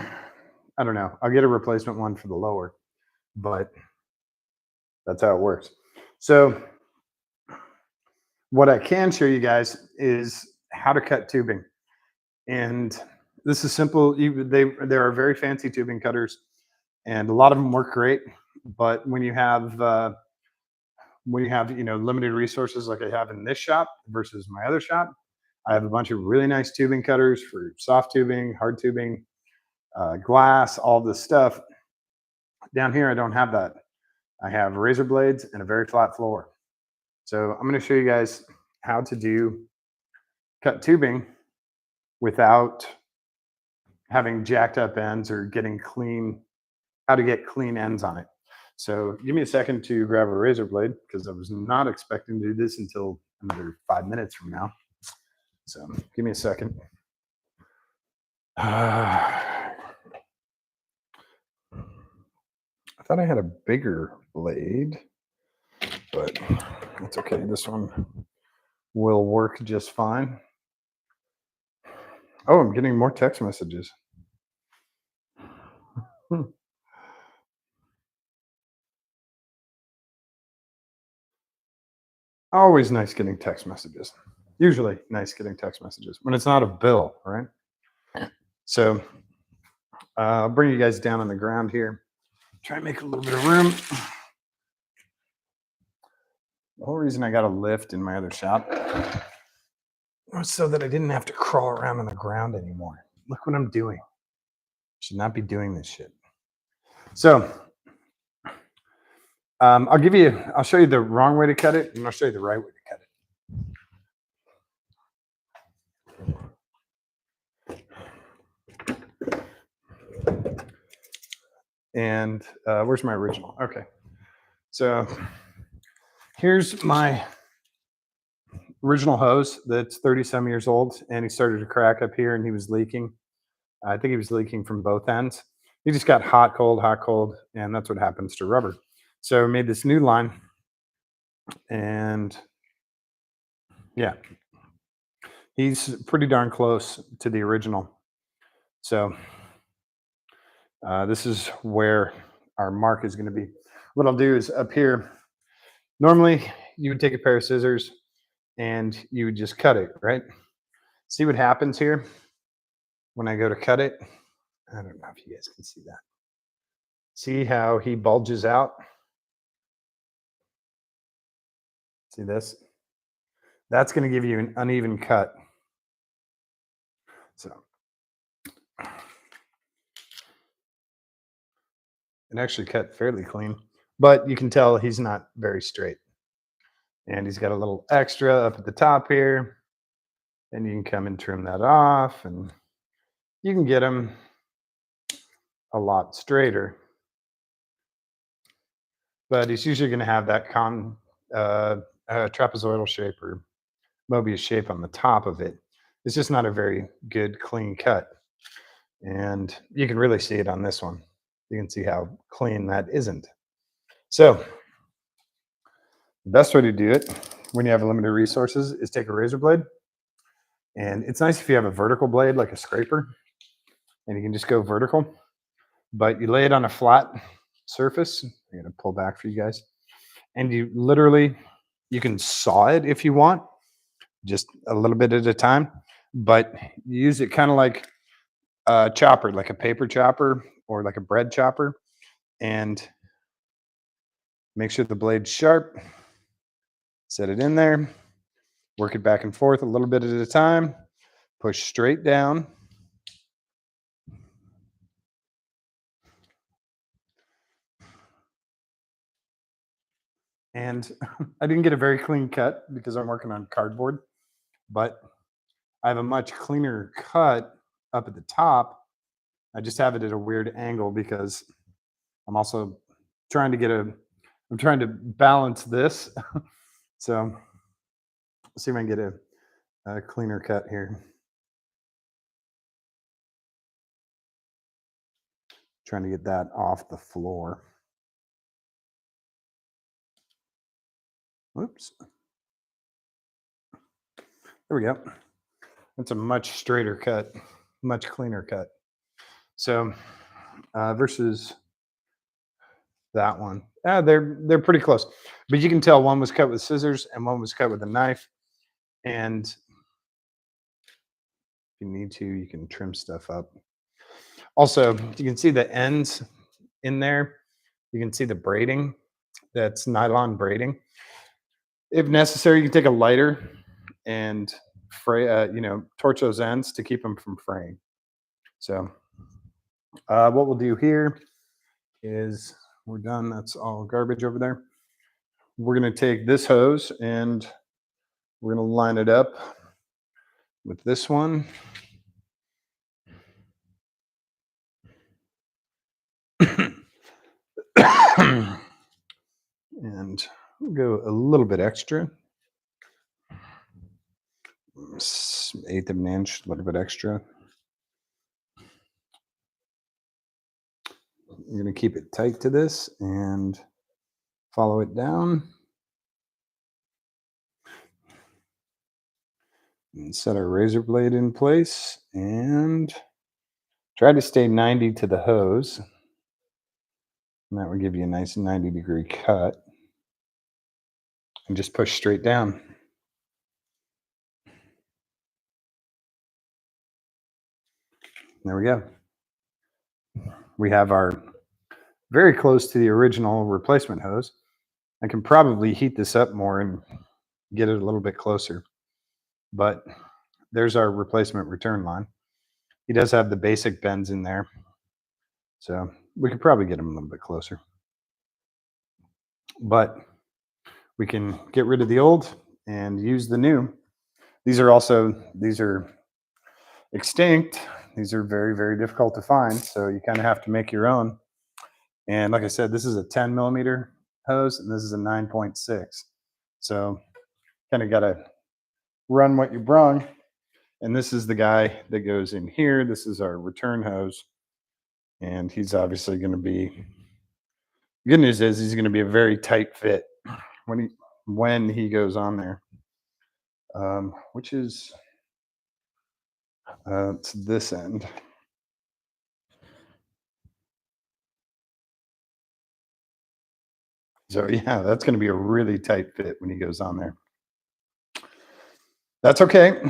Speaker 1: don't know. I'll get a replacement one for the lower, but that's how it works. So what I can show you guys is how to cut tubing. And this is simple. There are very fancy tubing cutters and a lot of them work great. But when you have limited resources like I have in this shop versus my other shop, I have a bunch of really nice tubing cutters for soft tubing, hard tubing, glass, all this stuff. Down here, I don't have that. I have razor blades and a very flat floor. So I'm going to show you guys how to do cut tubing without having jacked up ends or getting clean, how to get clean ends on it. So give me a second to grab a razor blade because I was not expecting to do this until another 5 minutes from now. So give me a second. I thought I had a bigger blade, but that's okay. This one will work just fine. Oh, I'm getting more text messages. Hmm. Always nice getting text messages. Usually nice getting text messages when it's not a bill, right? So I'll bring you guys down on the ground here. Try and make a little bit of room. The whole reason I got a lift in my other shop was so that I didn't have to crawl around on the ground anymore. Look what I'm doing. Should not be doing this shit. So I'll show you the wrong way to cut it, and I'll show you the right way to cut it. And where's my original? Okay. So here's my original hose that's 30 some years old, and he started to crack up here and he was leaking. I think he was leaking from both ends. He just got hot, cold, and that's what happens to rubber. So we made this new line, and yeah, he's pretty darn close to the original. So this is where our mark is going to be. What I'll do is up here, normally you would take a pair of scissors and you would just cut it, right? See what happens here when I go to cut it. I don't know if you guys can see that. See how he bulges out? See this? That's going to give you an uneven cut. So it actually cut fairly clean, but you can tell he's not very straight. And he's got a little extra up at the top here. And you can come and trim that off, and you can get him a lot straighter. But he's usually going to have that trapezoidal shape or Mobius shape on the top of it. It's just not a very good clean cut. And you can really see it on this one. You can see how clean that isn't. So the best way to do it when you have limited resources is take a razor blade. And it's nice if you have a vertical blade like a scraper, and you can just go vertical. But you lay it on a flat surface. I'm going to pull back for you guys. And you literally, you can saw it if you want, just a little bit at a time. But you use it kind of like a chopper, like a paper chopper or like a bread chopper. And make sure the blade's sharp. Set it in there. Work it back and forth a little bit at a time. Push straight down. And I didn't get a very clean cut because I'm working on cardboard, but I have a much cleaner cut up at the top. I just have it at a weird angle because I'm also trying to I'm trying to balance this. So let's see if I can get a cleaner cut here. Trying to get that off the floor. Whoops. There we go. That's a much straighter cut, much cleaner cut. So versus that one, they're pretty close, but you can tell one was cut with scissors and one was cut with a knife. And if you need to, you can trim stuff up. Also, you can see the ends in there. You can see the braiding. That's nylon braiding. If necessary, you can take a lighter and torch those ends to keep them from fraying. So what we'll do here is We're done. That's all garbage over there. We're going to take this hose and we're going to line it up with this one. And we'll go a little bit extra, eighth of an inch, a little bit extra. You're going to keep it tight to this and follow it down and set our razor blade in place and try to stay 90 to the hose. And that will give you a nice 90-degree cut. And just push straight down. There we go. We have our very close to the original replacement hose. I can probably heat this up more and get it a little bit closer. But there's our replacement return line. He does have the basic bends in there. So we could probably get him a little bit closer. But we can get rid of the old and use the new. These are extinct. These are very, very difficult to find. So you kind of have to make your own. And like I said, this is a 10 millimeter hose and this is a 9.6. So kind of got to run what you brung. And this is the guy that goes in here. This is our return hose. And he's obviously going to be, good news is he's going to be a very tight fit when he goes on there, which is to this end. So yeah, that's going to be a really tight fit when he goes on there. That's okay.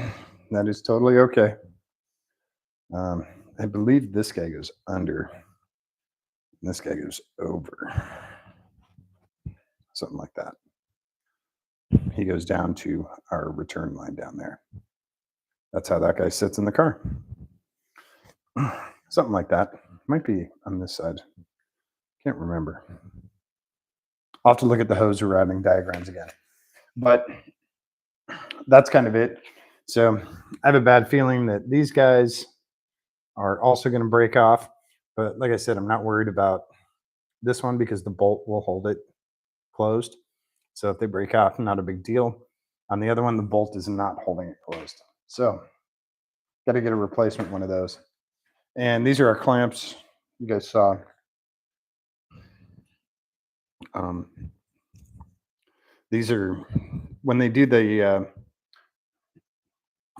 Speaker 1: That is totally okay. I believe this guy goes under. And this guy goes over. Something like that. He goes down to our return line down there. That's how that guy sits in the car. Something like that. Might be on this side. Can't remember. I'll have to look at the hose routing diagrams again. But that's kind of it. So I have a bad feeling that these guys are also going to break off. But like I said, I'm not worried about this one because the bolt will hold it closed. So if they break off, not a big deal. On the other one, the bolt is not holding it closed. So got to get a replacement one of those. And these are our clamps you guys saw. These are when they do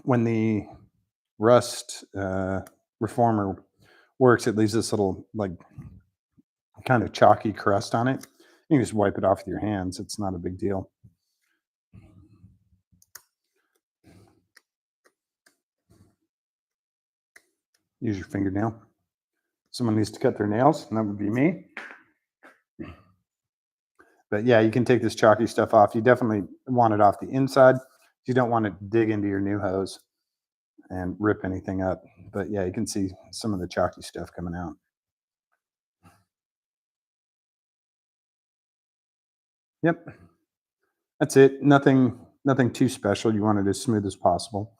Speaker 1: when the rust reformer works, it leaves this little like kind of chalky crust on it. You can just wipe it off with your hands. It's not a big deal. Use your fingernail. Someone needs to cut their nails, and that would be me. But yeah, you can take this chalky stuff off. You definitely want it off the inside. You don't want to dig into your new hose and rip anything up. But yeah, you can see some of the chalky stuff coming out. Yep. That's it. Nothing too special. You want it as smooth as possible.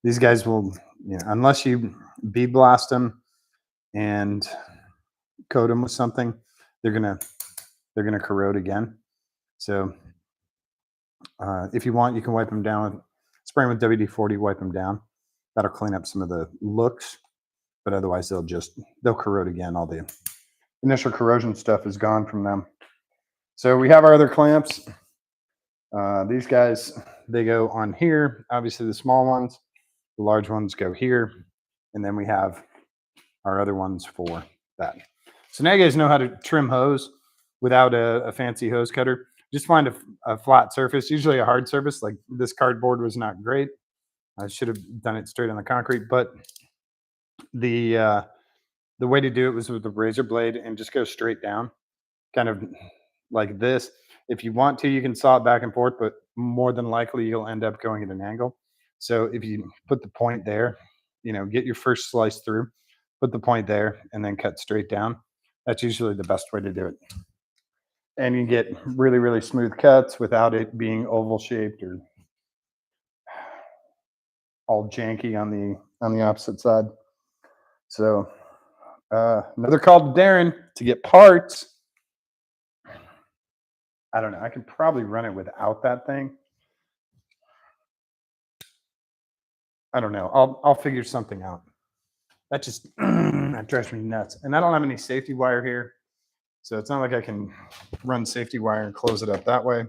Speaker 1: These guys will, unless you bead blast them and coat them with something, they're gonna corrode again. So if you want, you can wipe them down. Spray them with WD-40. Wipe them down. That'll clean up some of the looks, but otherwise they'll corrode again. All the initial corrosion stuff is gone from them. So we have our other clamps. These guys, they go on here. Obviously the small ones, the large ones go here. And then we have our other ones for that. So now you guys know how to trim hose without a fancy hose cutter. Just find a flat surface, usually a hard surface. Like this cardboard was not great. I should have done it straight on the concrete, but the way to do it was with the razor blade and just go straight down, kind of like this. If you want to, you can saw it back and forth, but more than likely you'll end up going at an angle. So if you put the point there, get your first slice through, put the point there, and then cut straight down. That's usually the best way to do it. and you get really, really smooth cuts without it being oval shaped or all janky on the opposite side. So another call to Darren to get parts. I don't know. I could probably run it without that thing. I don't know. I'll figure something out. That just that drives me nuts. And I don't have any safety wire here, so it's not like I can run safety wire and close it up that way.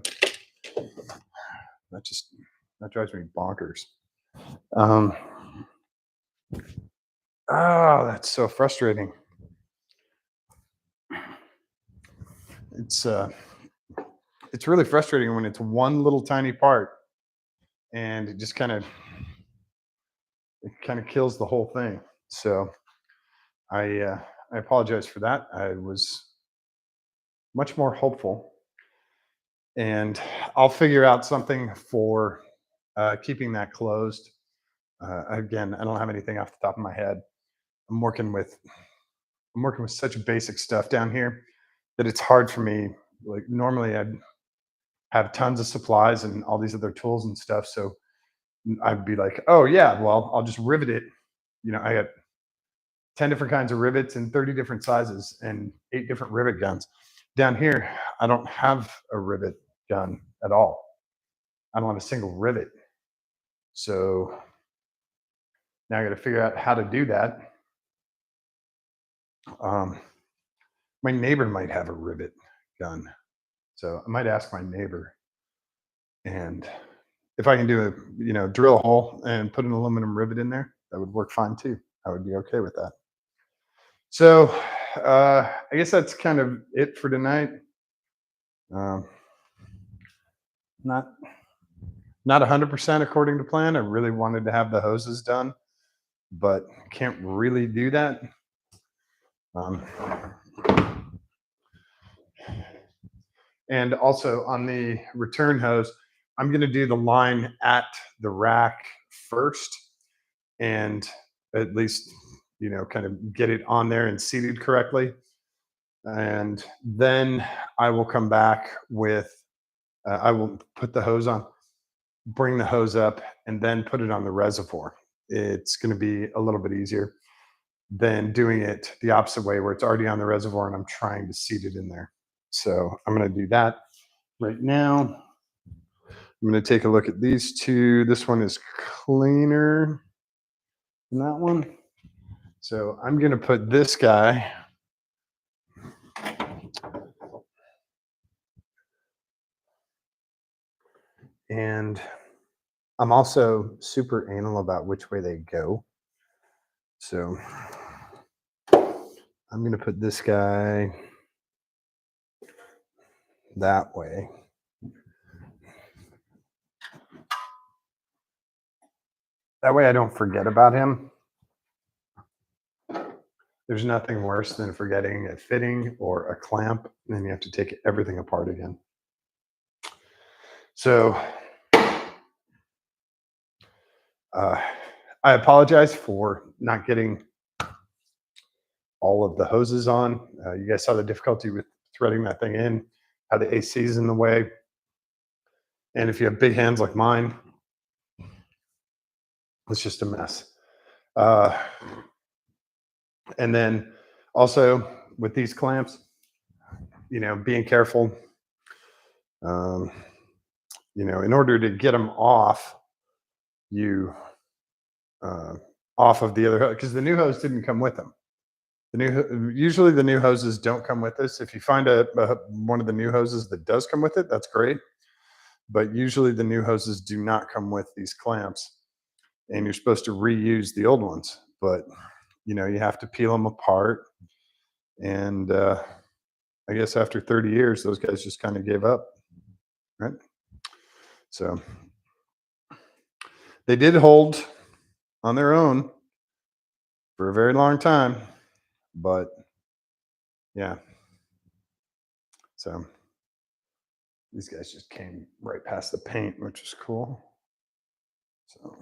Speaker 1: That just that drives me bonkers. Um, oh, that's so frustrating. It's uh, it's really frustrating when it's one little tiny part and it just kind of kills the whole thing. So I apologize for that. I was much more hopeful, and I'll figure out something for keeping that closed. Again, I don't have anything off the top of my head. I'm working with I'm working with such basic stuff down here that it's hard for me. Like normally, I'd have tons of supplies and all these other tools and stuff. So I'd be like, oh yeah, well, I'll just rivet it. I got 10 different kinds of rivets in 30 different sizes and 8 different rivet guns. Down here, I don't have a rivet gun at all. I don't have a single rivet. So now I got to figure out how to do that. Um, my neighbor might have a rivet gun. So I might ask my neighbor, and if I can do drill a hole and put an aluminum rivet in there, that would work fine too. I would be okay with that. So I guess that's kind of it for tonight. Um, not not 100% according to plan. I really wanted to have the hoses done, but can't really do that. Um, and also on the return hose, I'm going to do the line at the rack first, and at least kind of get it on there and seated correctly, and then I will come back with I will put the hose on, bring the hose up, and then put it on the reservoir. It's going to be a little bit easier than doing it the opposite way where it's already on the reservoir and I'm trying to seat it in there. So I'm going to do that right now. I'm going to take a look at these two. This one is cleaner than that one. So I'm going to put this guy and I'm also super anal about which way they go. So I'm going to put this guy that way. That way I don't forget about him. There's nothing worse than forgetting a fitting or a clamp, and then you have to take everything apart again. So I apologize for not getting all of the hoses on. You guys saw the difficulty with threading that thing in, how the AC is in the way. And if you have big hands like mine, it's just a mess. And then also with these clamps, being careful. In order to get them off, you off of the other, because the new hose didn't come with them. Usually the new hoses don't come with this. If you find one of the new hoses that does come with it, that's great. But usually the new hoses do not come with these clamps, and you're supposed to reuse the old ones. But you have to peel them apart, and I guess after 30 years, those guys just kind of gave up, right? So they did hold on their own for a very long time, but yeah. So these guys just came right past the paint, which is cool. So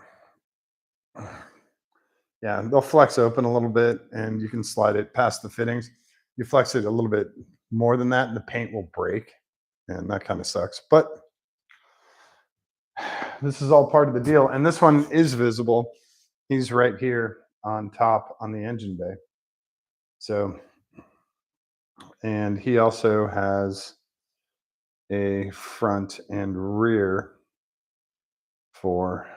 Speaker 1: yeah, they'll flex open a little bit and you can slide it past the fittings. You flex it a little bit more than that and the paint will break. and that kind of sucks. But this is all part of the deal. And this one is visible. He's right here on top on the engine bay. So, and he also has a front and rear for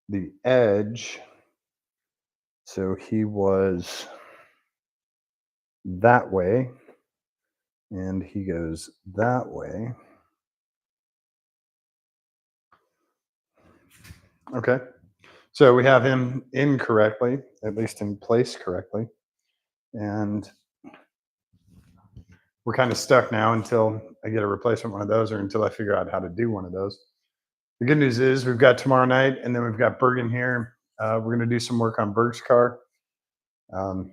Speaker 1: the edge. So he was that way, and he goes that way. Okay. So we have him in correctly, at least in place correctly. And we're kind of stuck now until I get a replacement one of those or until I figure out how to do one of those. The good news is we've got tomorrow night, and then we've got Bergen here. We're going to do some work on Berg's car. Um,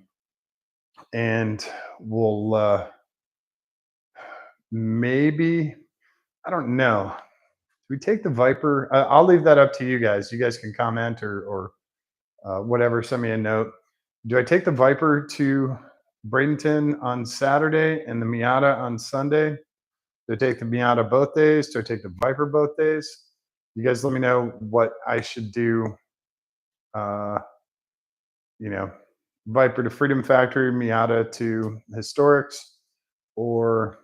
Speaker 1: and we'll maybe, I don't know. Do we take the Viper? I'll leave that up to you guys. You guys can comment or whatever, send me a note. Do I take the Viper to Bradenton on Saturday and the Miata on Sunday? Do I take the Miata both days? Do I take the Viper both days? You guys let me know what I should do. Uh, you know, Viper to Freedom Factory, Miata to Historics, or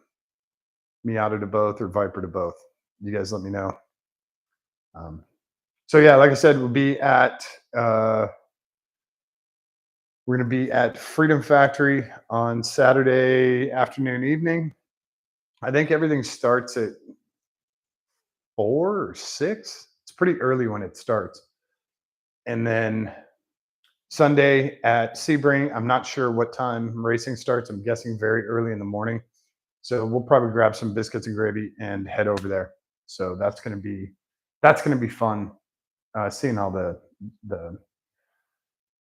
Speaker 1: Miata to both, or Viper to both. You guys let me know. So yeah, like I said, uh, we're going to be at Freedom Factory on Saturday afternoon, evening. I think everything starts at 4 or 6. It's pretty early when it starts. And then Sunday at Sebring, I'm not sure what time racing starts. I'm guessing very early in the morning. So we'll probably grab some biscuits and gravy and head over there. So that's gonna be fun. Seeing all the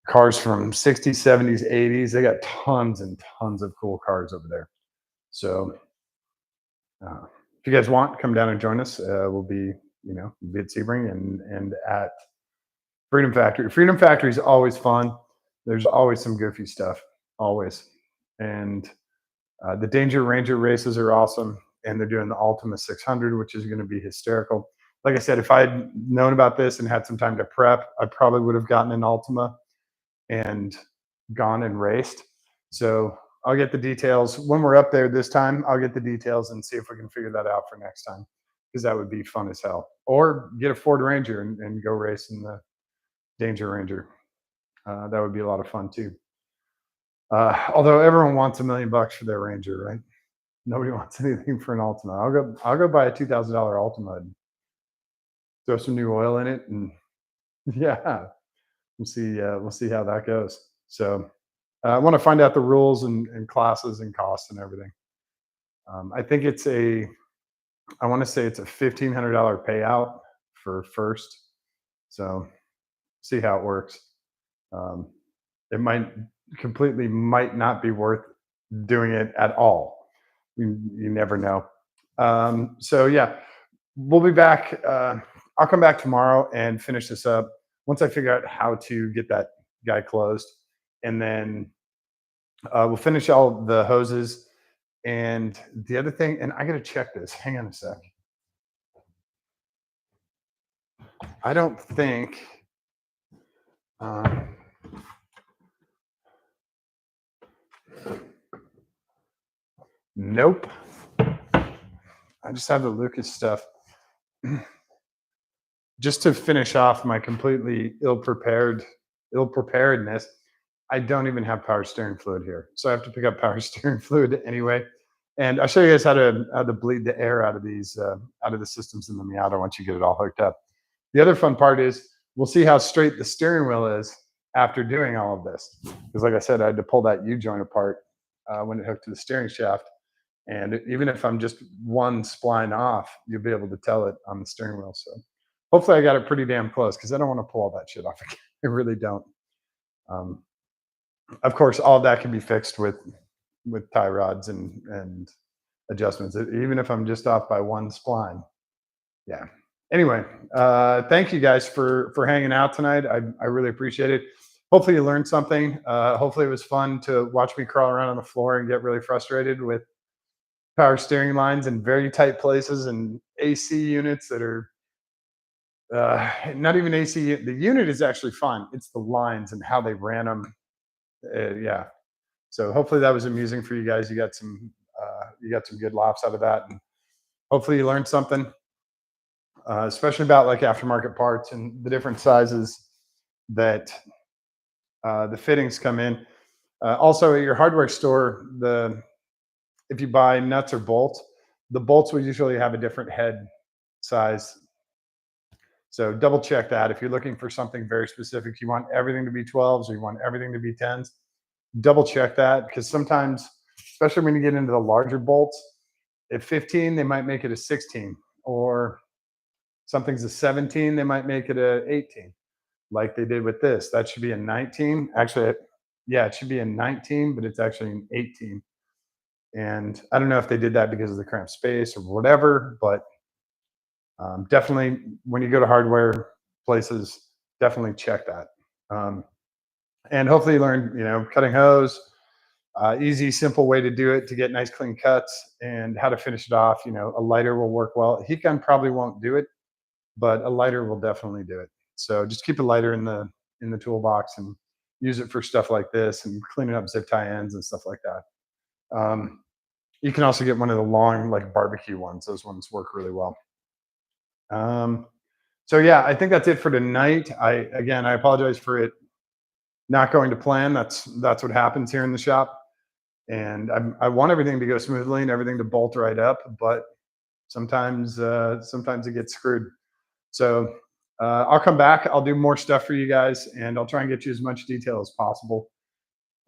Speaker 1: cars from 60s, 70s, 80s. They got tons and tons of cool cars over there. So if you guys want, come down and join us. We'll be at Sebring and at Freedom Factory. Freedom Factory is always fun. There's always some goofy stuff, always. And the Danger Ranger races are awesome, and they're doing the Ultima 600, which is going to be hysterical. Like I said, if I'd known about this and had some time to prep, I probably would have gotten an Ultima and gone and raced. So I'll get the details when we're up there this time. I'll get the details and see if we can figure that out for next time, because that would be fun as hell. Or get a Ford Ranger and go race in the Danger Ranger. That would be a lot of fun too. Although everyone wants $1 million for their Ranger, right? Nobody wants anything for an Ultima. I'll go buy a $2,000 Ultima and throw some new oil in it, and yeah, we'll see how that goes. So I want to find out the rules and classes and costs and everything. I think I want to say it's a $1,500 payout for first. So see how it works. Um, it might not be worth doing it at all. You never know. So yeah, we'll be back. I'll come back tomorrow and finish this up once I figure out how to get that guy closed, and then we'll finish all the hoses. And the other thing, and I got to check this. Hang on a sec. I don't think. Um, nope. I just have the Lucas stuff. Just to finish off my completely ill preparedness, I don't even have power steering fluid here, so I have to pick up power steering fluid anyway. And I'll show you guys how to bleed the air out of these out of the systems in the Miata once you get it all hooked up. The other fun part is we'll see how straight the steering wheel is after doing all of this, because like I said, I had to pull that U joint apart when it hooked to the steering shaft. And even if I'm just one spline off, you'll be able to tell it on the steering wheel. So hopefully I got it pretty damn close, because I don't want to pull all that shit off again. I really don't. Um, of course, all that can be fixed with tie rods and adjustments, even if I'm just off by one spline. Yeah. Anyway, thank you guys for hanging out tonight. I really appreciate it. Hopefully you learned something. Hopefully it was fun to watch me crawl around on the floor and get really frustrated with power steering lines in very tight places and AC units that are not even AC. The unit is actually fine. It's the lines and how they ran them. Yeah. So hopefully that was amusing for you guys. You got some good laughs out of that, and hopefully you learned something, especially about like aftermarket parts and the different sizes that the fittings come in. Also, at your hardware store, the if you buy nuts or bolts, the bolts will usually have a different head size. So double check that. If you're looking for something very specific, you want everything to be 12s or you want everything to be 10s, double check that because sometimes, especially when you get into the larger bolts, at 15, they might make it a 16, or something's a 17, they might make it a 18, like they did with this. That should be a 19. Actually, yeah, it should be a 19, but it's actually an 18. And I don't know if they did that because of the cramped space or whatever, but definitely when you go to hardware places, definitely check that. Um, and hopefully you learn, cutting hose, easy, simple way to do it to get nice clean cuts and how to finish it off. A lighter will work well. A heat gun probably won't do it, but a lighter will definitely do it. So just keep a lighter in the toolbox and use it for stuff like this and cleaning up zip tie ends and stuff like that. You can also get one of the long like barbecue ones. Those ones work really well. Um, so yeah, I think that's it for tonight. I apologize for it not going to plan. That's what happens here in the shop, and I want everything to go smoothly and everything to bolt right up, but sometimes it gets screwed. So I'll come back. I'll do more stuff for you guys, and I'll try and get you as much detail as possible.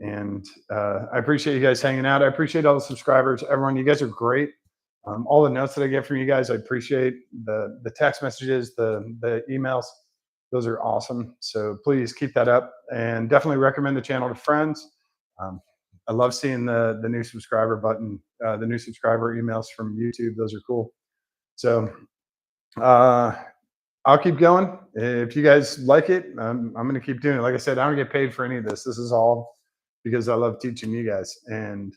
Speaker 1: And I appreciate you guys hanging out. I appreciate all the subscribers, everyone. You guys are great. All the notes that I get from you guys, I appreciate the text messages, the emails. Those are awesome. So please keep that up, and definitely recommend the channel to friends. Um, I love seeing the new subscriber button, the new subscriber emails from YouTube. Those are cool. So uh, I'll keep going. If you guys like it, I'm going to keep doing it. Like I said, I don't get paid for any of this. This is all because I love teaching you guys, and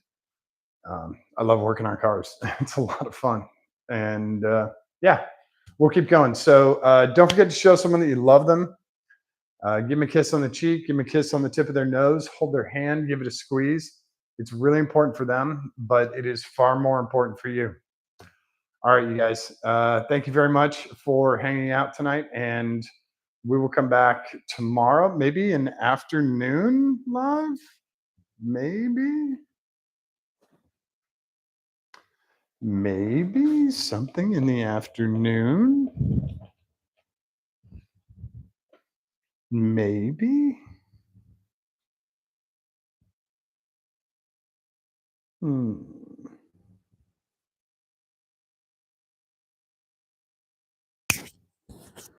Speaker 1: I love working on cars. It's a lot of fun, and yeah, we'll keep going. So don't forget to show someone that you love them. Give them a kiss on the cheek. Give them a kiss on the tip of their nose. Hold their hand. Give it a squeeze. It's really important for them, but it is far more important for you. All right, you guys. Thank you very much for hanging out tonight, and we will come back tomorrow, maybe an afternoon live, maybe something in the afternoon, maybe. Hmm.